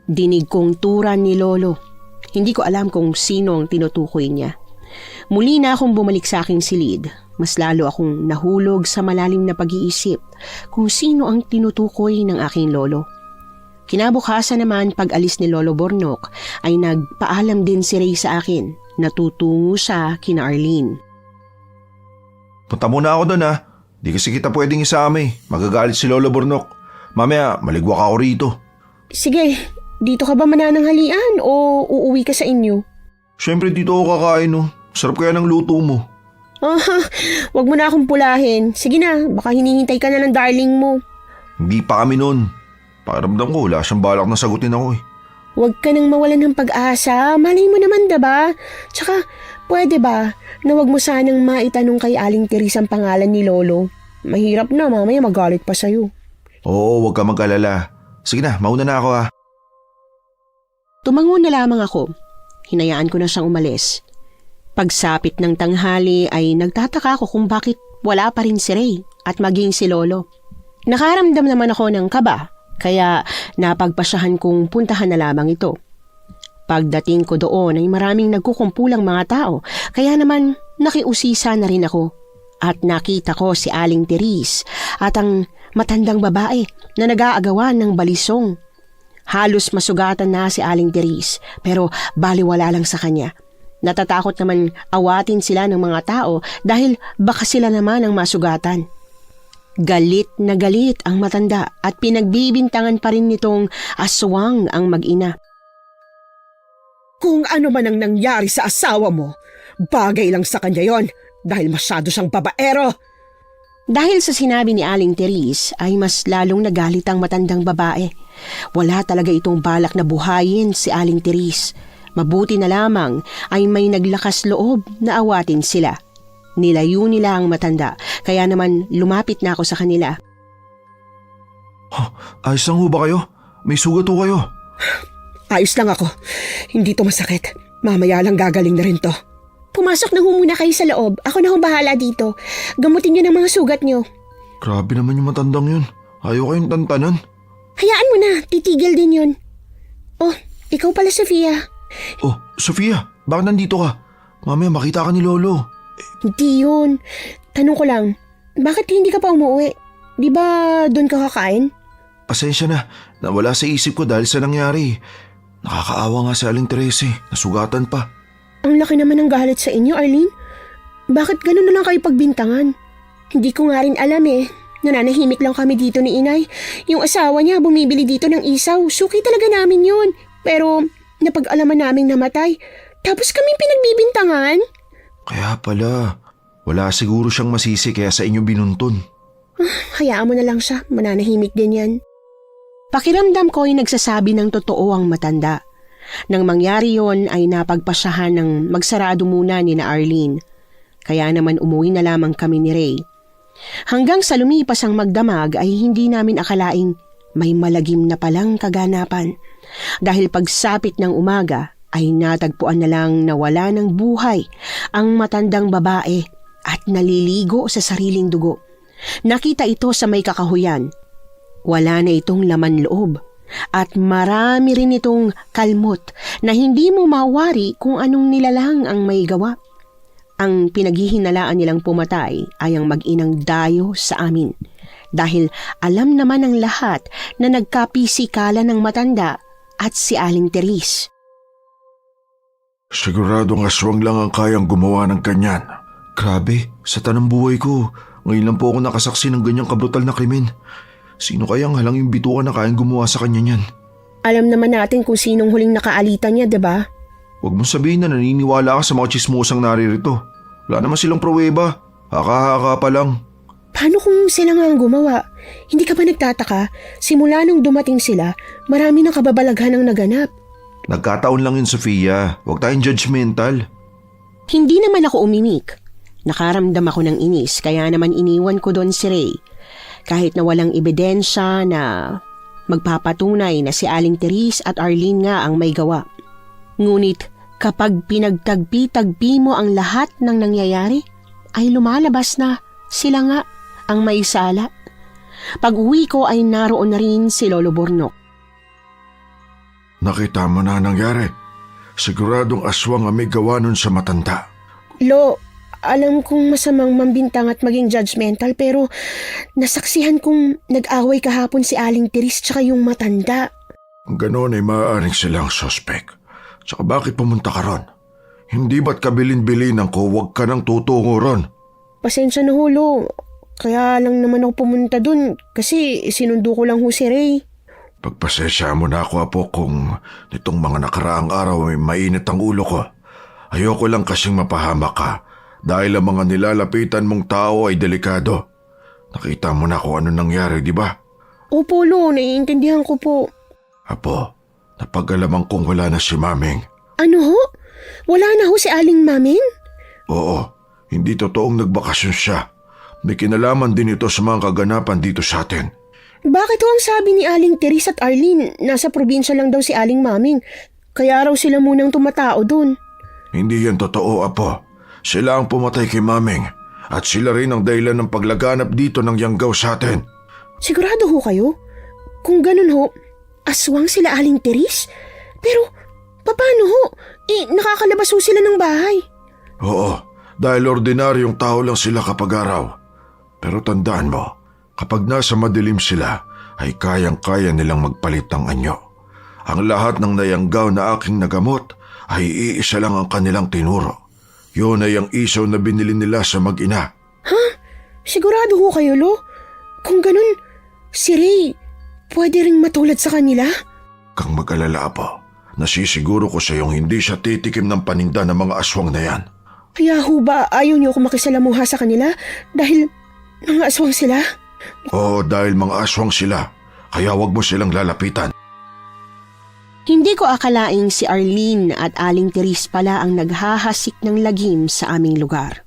Dinig kong turan ni Lolo. Hindi ko alam kung sino ang tinutukoy niya. Muli na akong bumalik sa aking silid. Mas lalo akong nahulog sa malalim na pag-iisip kung sino ang tinutukoy ng aking lolo. Kinabukasan naman pag-alis ni Lolo Bornok ay nagpaalam din si Ray sa akin na tutungo siya kina Arlene. Punta muna ako doon ha. Di kasi kita pwedeng isama eh. Magagalit si Lolo Bornok. Mamaya maligwak ako rito. Sige, dito ka ba manananghalian o uuwi ka sa inyo? Siyempre dito ako kakain oh. Sarap kaya ng luto mo. Wag mo na akong pulahin. Sige na, baka hinihintay ka na ng darling mo. Hindi pa kami noon. Pakiramdam ko wala siyang balak na sagutin ako eh. Huwag ka nang mawalan ng pag-asa. Malay mo naman, diba? Tsaka, pwede ba na wag mo sanang maitanong kay Aling Teresa ang pangalan ni Lolo? Mahirap na, mamaya magalit pa sa'yo. Oo, huwag ka mag-alala. Sige na, mauna na ako ha. Tumango na lamang ako. Hinayaan ko na siyang umalis. Pagsapit ng tanghali ay nagtataka ako kung bakit wala pa rin si Ray at maging si Lolo. Nakaramdam naman ako ng kaba. Kaya napagpasyahan kong puntahan na lamang ito. Pagdating ko doon ay maraming nagkukumpulang mga tao, kaya naman nakiusisa na rin ako. At nakita ko si Aling Teres at ang matandang babae na nag-aagawan ng balisong. Halos masugatan na si Aling Teres pero baliwala lang sa kanya. Natatakot naman awatin sila ng mga tao dahil baka sila naman ang masugatan. Galit na galit ang matanda at pinagbibintangan pa rin nitong aswang ang mag-ina. Kung ano man ang nangyari sa asawa mo, bagay lang sa kanya yon dahil masyado siyang babaero. Dahil sa sinabi ni Aling Teres ay mas lalong nagalit ang matandang babae. Wala talaga itong balak na buhayin si Aling Teres. Mabuti na lamang ay may naglakas loob na awatin sila. Nilayo nila ang matanda, kaya naman lumapit na ako sa kanila. Ayos lang ho ba kayo? May sugat ho kayo? Ayos lang ako. Hindi to masakit. Mamaya lang gagaling na rin to. Pumasok na ho muna kayo sa loob. Ako na ho bahala dito. Gamutin niyo ng mga sugat niyo. Grabe naman yung matandang yun. Ayaw kayong tantanan. Hayaan mo na, titigil din yun. Oh, ikaw pala, Sofia. Oh, Sofia, bakit nandito ka? Mamaya makita ka ni Lolo. Hindi yun. Tanong ko lang, bakit hindi ka pa umuwi? Di ba doon ka kakain? Pasensya na, nawala sa isip ko dahil sa nangyari. Nakakaawa nga si Aling Teresa, nasugatan pa. Ang laki naman ng galit sa inyo, Arlene. Bakit ganun na lang kayo pagbintangan? Hindi ko nga rin alam eh. Nananahimik lang kami dito ni Inay. Yung asawa niya bumibili dito ng isaw. Suki talaga namin yun. Pero napag-alaman naming namatay. Tapos kami pinagbibintangan? Kaya pala, wala siguro siyang masisi kaya sa inyo binuntun. Hayaan mo na lang siya, mananahimik din yan. Pakiramdam ko ay nagsasabi ng totoo ang matanda. Nang mangyari yon ay napagpasyahan ng magsarado muna ni na Arlene. Kaya naman umuwi na lamang kami ni Ray. Hanggang sa lumipas ang magdamag ay hindi namin akalaing may malagim na palang kaganapan. Dahil pagsapit ng umaga ay natagpuan na lang na wala ng buhay ang matandang babae at naliligo sa sariling dugo. Nakita ito sa may kakahuyan. Wala na itong laman loob at marami rin itong kalmot na hindi mo mawari kung anong nilalang ang may gawa. Ang pinaghihinalaan nilang pumatay ay ang mag-inang dayo sa amin dahil alam naman ng lahat na nagkapisikalan ng matanda at si Aling Teres. Siguradong aswang lang ang kayang gumawa ng ganyan. Grabe, sa tanang buhay ko, ngayon lang po ako nakasaksi ng ganyang kabrutal na krimen. Sino kayang halang yung bitukan na kayang gumawa sa kanya niyan? Alam naman natin kung sinong huling nakaalitan niya, diba? Huwag mong sabihin na naniniwala ka sa mga chismosang naririto. Wala naman silang pruweba. Haka-haka pa lang. Paano kung sila nga ang gumawa? Hindi ka ba nagtataka? Simula nung dumating sila, marami ng kababalaghan ang naganap. Nagkataon lang yun, Sofia. Huwag tayong judgmental. Hindi naman ako umimik. Nakaramdam ako ng inis kaya naman iniwan ko doon si Ray. Kahit na walang ebidensya na magpapatunay na si Aling Teres at Arlene nga ang may gawa. Ngunit kapag pinagtagpi-tagpi mo ang lahat ng nangyayari, ay lumalabas na sila nga ang may sala. Pag-uwi ko ay naroon na rin si Lolo Bornok. Nakita mo na nangyari. Siguradong aswang ang may gawa nun sa matanda. Lo, alam kong masamang mambintang at maging judgmental pero nasaksihan kong nag-away kahapon si Aling Teres tsaka yung matanda. Kung gano'n ay maaaring silang sospek. Tsaka bakit pumunta ka ron? Hindi ba't kabilin-bilinan ko huwag ka nang tutungo ron? Pasensya na ho, Lo. Kaya lang naman ako pumunta dun kasi sinundo ko lang ho si Ray. Pagpasensya mo na ako, Apo, kung nitong mga nakaraang araw ay mainit ang ulo ko. Ayoko lang kasing mapahamak ka dahil ang mga nilalapitan mong tao ay delikado. Nakita mo na kung ano nangyari, di ba? Opo, Lo. Naiintindihan ko po. Apo, napag-alamang kong wala na si Maming. Ano ho? Wala na ho si Aling Maming? Oo, hindi totoong nagbakasyon siya. May kinalaman din ito sa mga kaganapan dito sa atin. Bakit ho ang sabi ni Aling Teres at Arlene nasa probinsya lang daw si Aling Maming? Kaya raw sila munang tumatao dun. Hindi yan totoo, Apo. Sila ang pumatay kay Maming at sila rin ang dahilan ng paglaganap dito ng yanggaw sa atin. Sigurado ho kayo? Kung ganun ho, aswang sila Aling Teres? Pero paano ho? Nakakalabas ho sila ng bahay. Oo, dahil ordinaryong tao lang sila kapag araw. Pero tandaan mo, kapag nasa madilim sila, ay kayang-kaya nilang magpalit ng anyo. Ang lahat ng nayanggaw na aking nagamot ay iisa lang ang kanilang tinuro. Yun ay ang isaw na binili nila sa mag-ina. Ha? Sigurado ho kayo, Lo? Kung ganun, si Ray, pwede ring matulad sa kanila? Kang mag-alala, Apo. Nasisiguro ko sa iyong hindi siya titikim ng paninda ng mga aswang na yan. Kaya ho ba ayaw niyo ako makisalamuha sa kanila dahil mga aswang sila? Oo, dahil mga aswang sila, kaya wag mo silang lalapitan. Hindi ko akalaing si Arlene at Aling Teres pala ang naghahasik ng lagim sa aming lugar.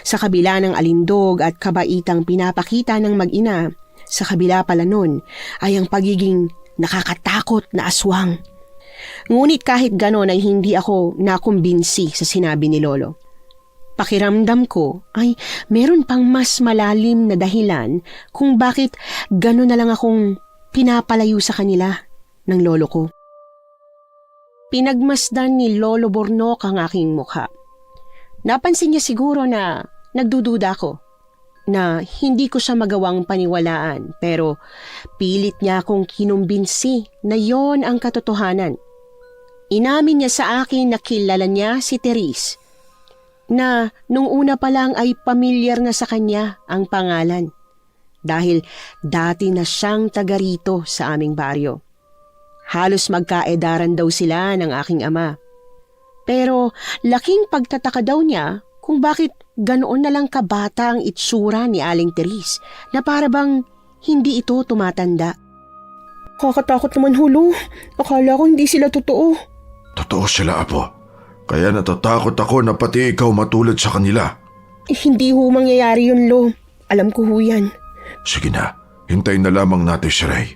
Sa kabila ng alindog at kabaitang pinapakita ng mag-ina, sa kabila pala nun ay ang pagiging nakakatakot na aswang. Ngunit kahit ganon ay hindi ako nakumbinsi sa sinabi ni Lolo. Pakiramdam ko ay meron pang mas malalim na dahilan kung bakit ganon na lang akong pinapalayo sa kanila ng lolo ko. Pinagmasdan ni Lolo Bornok ang aking mukha. Napansin niya siguro na nagdududa ko, na hindi ko siya magawang paniwalaan pero pilit niya akong kinumbinsi na yon ang katotohanan. Inamin niya sa akin na kilala niya si Teres, na nung una pa lang ay pamilyar na sa kanya ang pangalan dahil dati na siyang taga rito sa aming baryo. Halos magkaedaran daw sila ng aking ama. Pero laking pagtataka daw niya kung bakit ganoon na lang kabata ang itsura ni Aling Teres na para bang hindi ito tumatanda. Kakatakot naman hulo. Akala ko hindi sila totoo. Totoo sila, Apo. Kaya natatakot ako na pati ikaw matulad sa kanila. Hindi ho mangyayari yun, Lo. Alam ko ho yan. Sige na, hintayin na lamang natin si Ray.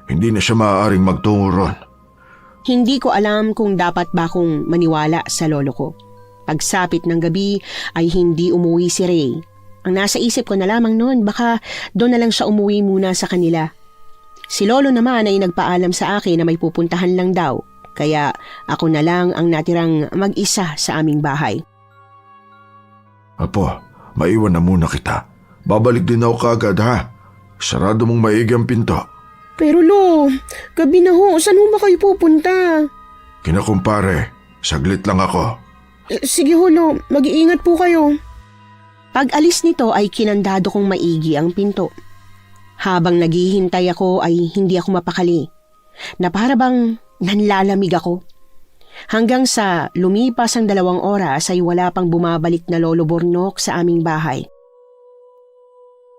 Hindi na siya maaaring magtungo ron. Hindi ko alam kung dapat ba akong maniwala sa lolo ko. Pagsapit ng gabi ay hindi umuwi si Ray. Ang nasa isip ko na lamang noon, baka doon na lang siya umuwi muna sa kanila. Si lolo naman ay nagpaalam sa akin na may pupuntahan lang daw, kaya ako na lang ang natirang mag-isa sa aming bahay. Apo, maiwan na muna kita. Babalik din ako kaagad, ha? Sarado mong maigi ang pinto. Pero Lo, gabi na ho. Saan ho ba kayo pupunta? Kinakumpare, saglit lang ako. Sige ho, Lo. Mag-iingat po kayo. Pag alis nito ay kinandado kong maigi ang pinto. Habang naghihintay ako ay hindi ako mapakali, na para bang nanlalamig ako. Hanggang sa lumipas ang 2 oras ay wala pang bumabalik na Lolo Bornok sa aming bahay.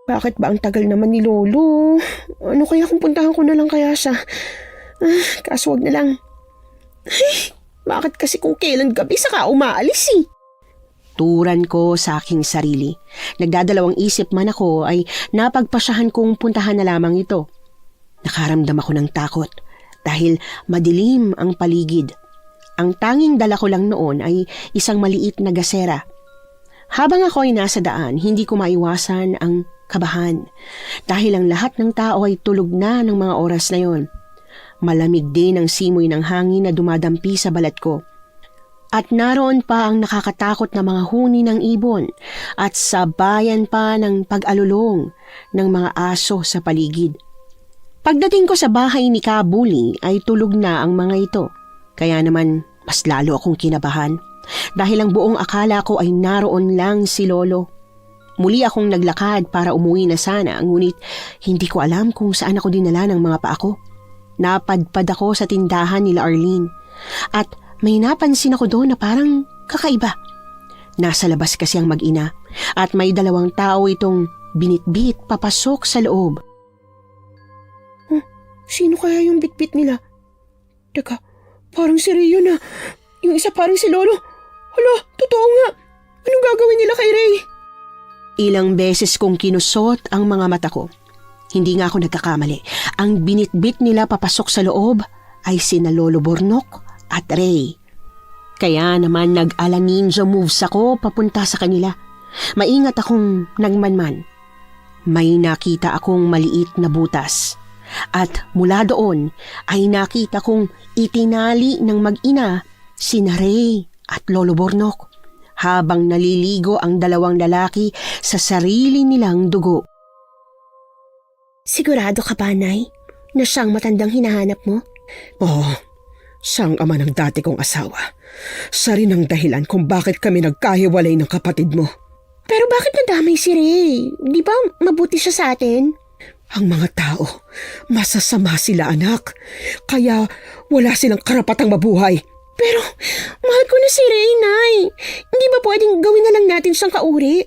Bakit ba ang tagal naman ni Lolo? Ano kaya kung puntahan ko na lang kaya siya? Kaso wag na lang. Ay, bakit kasi kung kailan gabi saka umaalis eh? Turan ko sa aking sarili. Nagdadalawang isip man ako ay napagpasyahan kong puntahan na lamang ito. Nakaramdam ako ng takot dahil madilim ang paligid. Ang tanging dala ko lang noon ay isang maliit na gasera. Habang ako ay nasa daan, hindi ko maiwasan ang kabahan dahil ang lahat ng tao ay tulog na ng mga oras na yon. Malamig din ang simoy ng hangin na dumadampi sa balat ko. At naroon pa ang nakakatakot na mga huni ng ibon at sabayan pa ng pag-alulong ng mga aso sa paligid. Pagdating ko sa bahay ni Kabuli ay tulog na ang mga ito. Kaya naman mas lalo akong kinabahan dahil ang buong akala ko ay naroon lang si Lolo. Muli akong naglakad para umuwi na sana, ngunit hindi ko alam kung saan ako dinala ng mga paa ko. Napadpad ako sa tindahan nila Arlene at may napansin ako doon na parang kakaiba. Nasa labas kasi ang mag-ina at may 2 tao itong binitbit papasok sa loob. Sino kaya yung bitbit nila? Teka, parang si Ray yun ah. Yung isa parang si Lolo. Hala, totoo nga. Anong gagawin nila kay Ray? Ilang beses kong kinusot ang mga mata ko. Hindi nga ako nagkakamali. Ang binitbit nila papasok sa loob ay sina Lolo Bornok at Ray. Kaya naman nag-ala ninja moves ako papunta sa kanila. Maingat akong nagmanman. May nakita akong maliit na butas. At mula doon ay nakita kong itinali ng mag-ina sina Ray at Lolo Bornok habang naliligo ang 2 lalaki sa sarili nilang dugo. Sigurado ka ba, Nay, na siyang matandang hinahanap mo? Oo, siyang ama ng dati kong asawa. Siya rin ang dahilan kung bakit kami nagkahiwalay ng kapatid mo. Pero bakit nadamay si Ray? Di ba mabuti siya sa atin? Ang mga tao, masasama sila anak. Kaya wala silang karapatang mabuhay. Pero mahal ko na si Ray, Nay. Hindi ba pwedeng gawin na lang natin siyang kauri?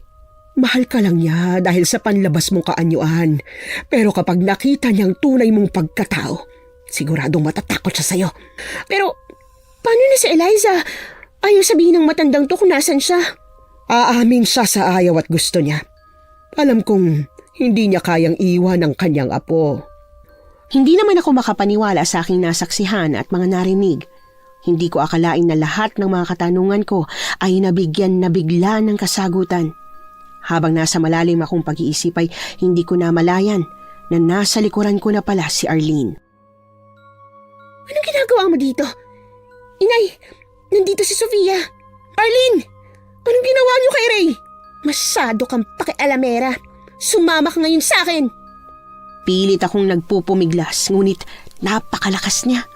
Mahal ka lang niya dahil sa panlabas mong kaanyuan. Pero kapag nakita niyang tunay mong pagkatao, siguradong matatakot siya sa'yo. Pero paano na si Eliza? Ayaw sabihin ng matandang to kung nasan siya. Aamin siya sa ayaw at gusto niya. Alam kong hindi niya kayang iwan ang kanyang apo. Hindi naman ako makapaniwala sa aking nasaksihan at mga narinig. Hindi ko akalain na lahat ng mga katanungan ko ay nabigyan na bigla ng kasagutan. Habang nasa malalim akong pag-iisip ay hindi ko namalayan na nasa likuran ko na pala si Arlene. Anong ginagawa mo dito? Inay, nandito si Sofia. Arlene, anong ginawa niyo kay Ray? Masyado kang pakialamera. Sumama ka ngayon sa akin. Pilit akong nagpupumiglas, ngunit napakalakas niya.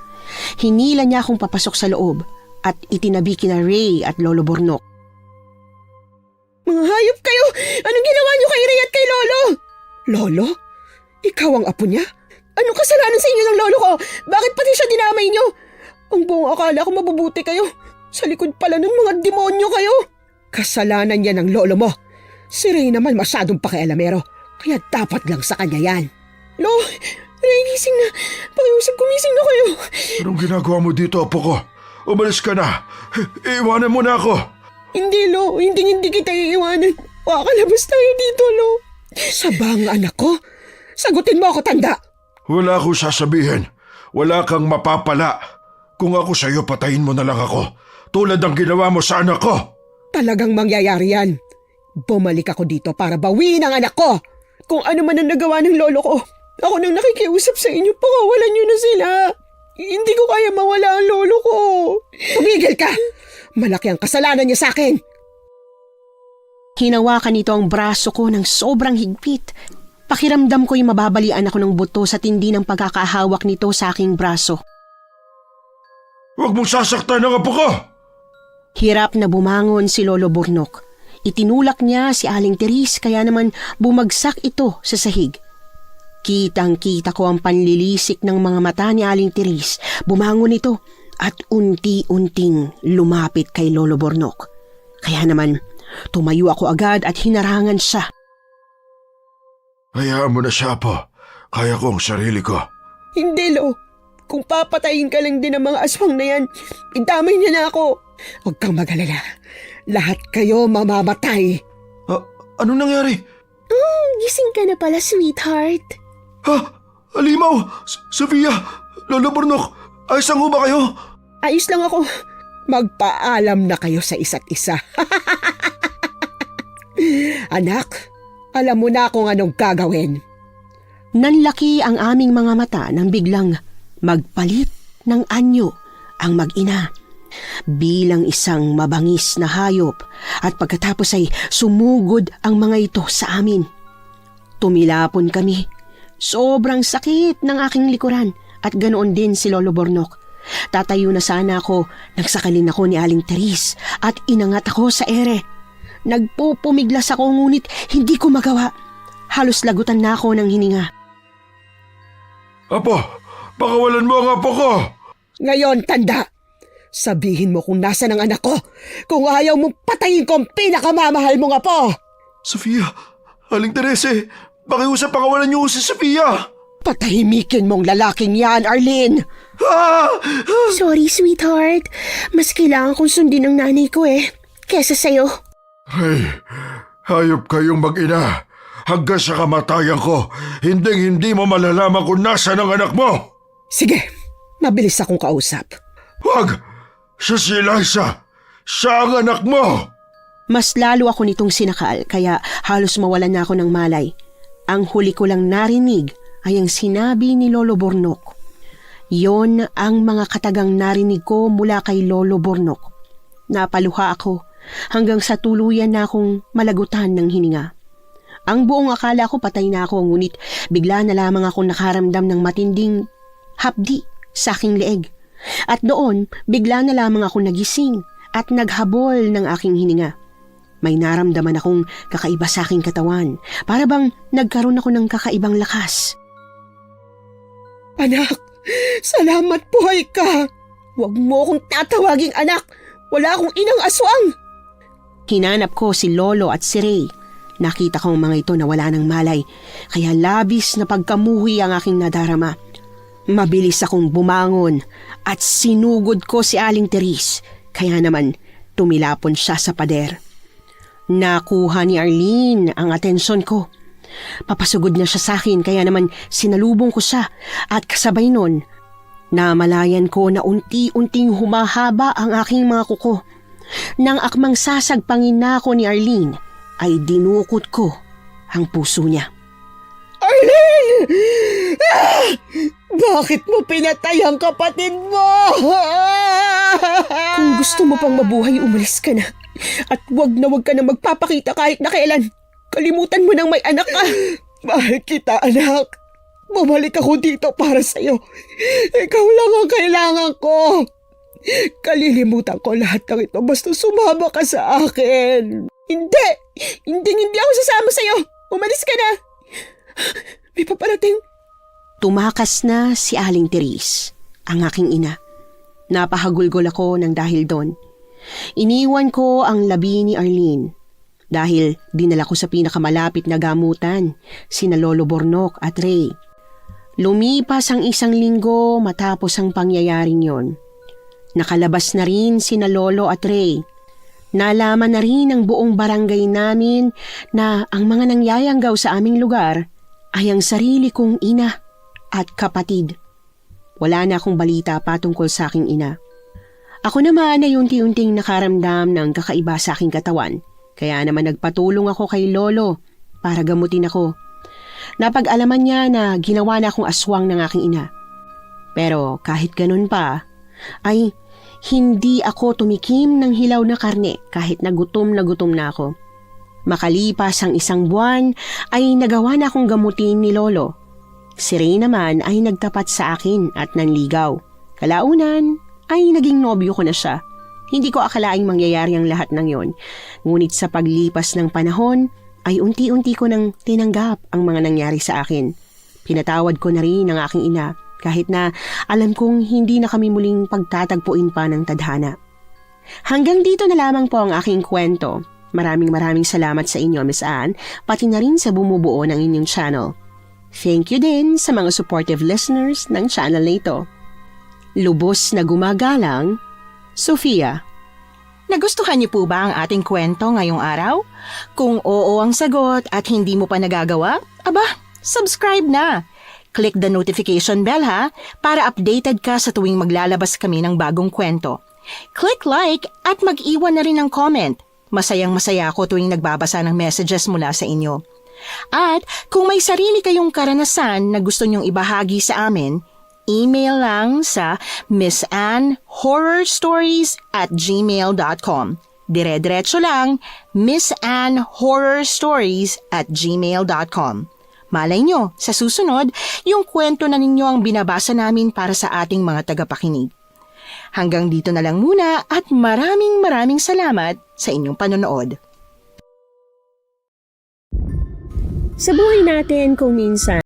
Hinila niya akong papasok sa loob at itinabi kina Ray at Lolo Bornok. Mga hayop kayo! Anong ginawa niyo kay Ray at kay Lolo? Lolo? Ikaw ang apo niya? Anong kasalanan sa inyo ng lolo ko? Bakit pati siya dinamay niyo? Ang buong akala ko mabubuti kayo. Sa likod pala ng mga demonyo kayo. Kasalanan yan ng lolo mo. Si Ray naman masyadong pakialamero, kaya dapat lang sa kanya yan. Lo, Ray, gising na. Pakiusap, gumising na kayo. Anong ginagawa mo dito, apo ko? Umalis ka na. Iiwanan mo na ako. Hindi, Lo. Hindi kita iiwanan. Kakalabas tayo dito, Lo. Sabang anak ko. Sagutin mo ako, tanda. Wala akong sasabihin. Wala kang mapapala. Kung ako sa'yo, patayin mo na lang ako. Tulad ng ginawa mo sa anak ko. Talagang mangyayari yan. Bumalik ako dito para bawiin ang anak ko. Kung ano man ang nagawa ng lolo ko, ako nang nakikiusap sa inyo, pakawalan niyo na sila. Hindi ko kaya mawala ang lolo ko. Tumigil ka! Malaki ang kasalanan niya sa akin. Hinawakan nito ang braso ko ng sobrang higpit. Pakiramdam ko'y mababalian ako ng buto sa tindi ng pagkakahawak nito sa aking braso. Huwag mong sasaktan ang apo ko! Hirap na bumangon si Lolo Burnok. Itinulak niya si Aling Teres kaya naman bumagsak ito sa sahig. Kitang-kita ko ang panlilisik ng mga mata ni Aling Teres. Bumangon ito at unti-unting lumapit kay Lolo Burnok. Kaya naman tumayo ako agad at hinarangan siya. Hayaan mo na siya, apo. Kaya ko ang sarili ko. Hindi, Lo. Kung papatayin ka lang din ng mga aswang na yan, idamay niya na ako. Huwag kang mag-alala. Lahat kayo mamamatay. Anong nangyari? Gising ka na pala, sweetheart. Ha? Alimaw! Sofia! Lolo Burnok! Ayos lang ho ba kayo? Ayos lang ako. Magpaalam na kayo sa isa't isa. Anak, alam mo na kung anong gagawin. Nanlaki ang aming mga mata nang biglang magpalit ng anyo ang mag-ina. Bilang isang mabangis na hayop at pagkatapos ay sumugod ang mga ito sa amin. Tumilapon kami. Sobrang sakit ng aking likuran at ganoon din si Lolo Burnok. Tatayo na sana ako, nagsakalin ako ni Aling Teres at inangat ako sa ere. Nagpupumiglas ako ngunit hindi ko magawa. Halos lagutan na ako ng hininga. Apo, pakawalan mo ang apo ko! Ngayon, tanda. Sabihin mo kung nasa ng anak ko. Kung ayaw mong patayin ko ang pinakamamahal mong apo. Sofia, Aling Terese, pakiusap pakawalan niyo si Sofia! Patahimikin mong lalaking yan, Arlene. Sorry, sweetheart. Mas kailangan kong sundin ng nanay ko kesa sa'yo. Hey, hayop kayong mag-ina. Hanggang sa kamatayan ko, hindi mo malalaman kung nasa ng anak mo. Sige, mabilis akong kausap. Wag! Siya si Eliza! Siya ang anak mo! Mas lalo ako nitong sinakal kaya halos mawalan na ako ng malay. Ang huli ko lang narinig ay ang sinabi ni Lolo Burnok. Yon ang mga katagang narinig ko mula kay Lolo Burnok. Napaluha ako hanggang sa tuluyan na akong malagutan ng hininga. Ang buong akala ko patay na ako ngunit bigla na lamang akong nakaramdam ng matinding hapdi sa aking leeg. At doon, bigla na lamang ako nagising at naghabol ng aking hininga. May naramdaman akong kakaiba sa aking katawan, para bang nagkaroon ako ng kakaibang lakas. Anak, salamat buhay ka. Huwag mo akong tatawaging anak. Wala akong inang aswang. Hinanap ko si Lolo at si Ray. Nakita ko ang mga ito na wala ng malay, kaya labis na pagkamuhi ang aking nadarama. Mabilis akong bumangon at sinugod ko si Aling Teres, kaya naman tumilapon siya sa pader. Nakuha ni Arlene ang atensyon ko. Papasugod na siya sa akin kaya naman sinalubong ko siya at kasabay nun, namalayan ko na unti-unting humahaba ang aking mga kuko. Nang akmang sasagpangin na ako ni Arlene, ay dinukot ko ang puso niya. Arlene! Bakit mo pinatay ang kapatid mo? Kung gusto mo pang mabuhay, umalis ka na. At wag ka na magpapakita kahit na kailan. Kalimutan mo nang may anak ka. Mahal kita, anak. Bumalik ako dito para sa'yo. Ikaw lang ang kailangan ko. Kalilimutan ko lahat ng ito basta sumama ka sa akin. Hindi ako sasama sa'yo. Umalis ka na. May paparating. Tumakas na si Aling Teres, ang aking ina. Napahagulgol ako ng dahil doon. Iniwan ko ang labi ni Arlene dahil dinala ko sa pinakamalapit na gamutan, sina Lolo Bornok at Ray. Lumipas ang 1 linggo matapos ang pangyayaring yon. Nakalabas na rin sina Lolo at Ray. Nalaman na rin ng buong barangay namin na ang mga nangyayanggaw sa aming lugar ay ang sarili kong ina at kapatid. Wala na akong balita patungkol sa aking ina. Ako naman ay unti-unting nakaramdam ng kakaiba sa aking katawan. Kaya naman nagpatulong ako kay Lolo para gamutin ako. Napag-alaman niya na ginawa na akong aswang ng aking ina. Pero kahit ganun pa, ay hindi ako tumikim ng hilaw na karne kahit na gutom na ako. Makalipas ang 1 buwan ay nagawa na akong gamutin ni Lolo. Si Ray naman ay nagtapat sa akin at nanligaw. Kalaunan ay naging nobyo ko na siya. Hindi ko akalaing mangyayari ang lahat ng yon. Ngunit sa paglipas ng panahon, ay unti-unti ko nang tinanggap ang mga nangyari sa akin. Pinatawad ko na rin ang aking ina, kahit na alam kong hindi na kami muling pagtatagpuin pa ng tadhana. Hanggang dito na lamang po ang aking kwento. Maraming salamat sa inyo, Miss Anne, pati na rin sa bumubuo ng inyong channel. Thank you din sa mga supportive listeners ng channel na ito. Lubos na gumagalang, Sofia. Nagustuhan niyo po ba ang ating kwento ngayong araw? Kung oo ang sagot at hindi mo pa nagagawa, subscribe na. Click the notification bell para updated ka sa tuwing maglalabas kami ng bagong kwento. Click like at mag-iwan na rin ng comment. Masayang-masaya ako tuwing nagbabasa ng messages mula sa inyo. At kung may sarili kayong karanasan na gusto nyong ibahagi sa amin, email lang sa missanhorrorstories@gmail.com. Dire-diretso lang, missanhorrorstories@gmail.com. Malay nyo, sa susunod, yung kwento na ninyo ang binabasa namin para sa ating mga tagapakinig. Hanggang dito na lang muna at maraming salamat sa inyong panonood. Sa buhay natin kung minsan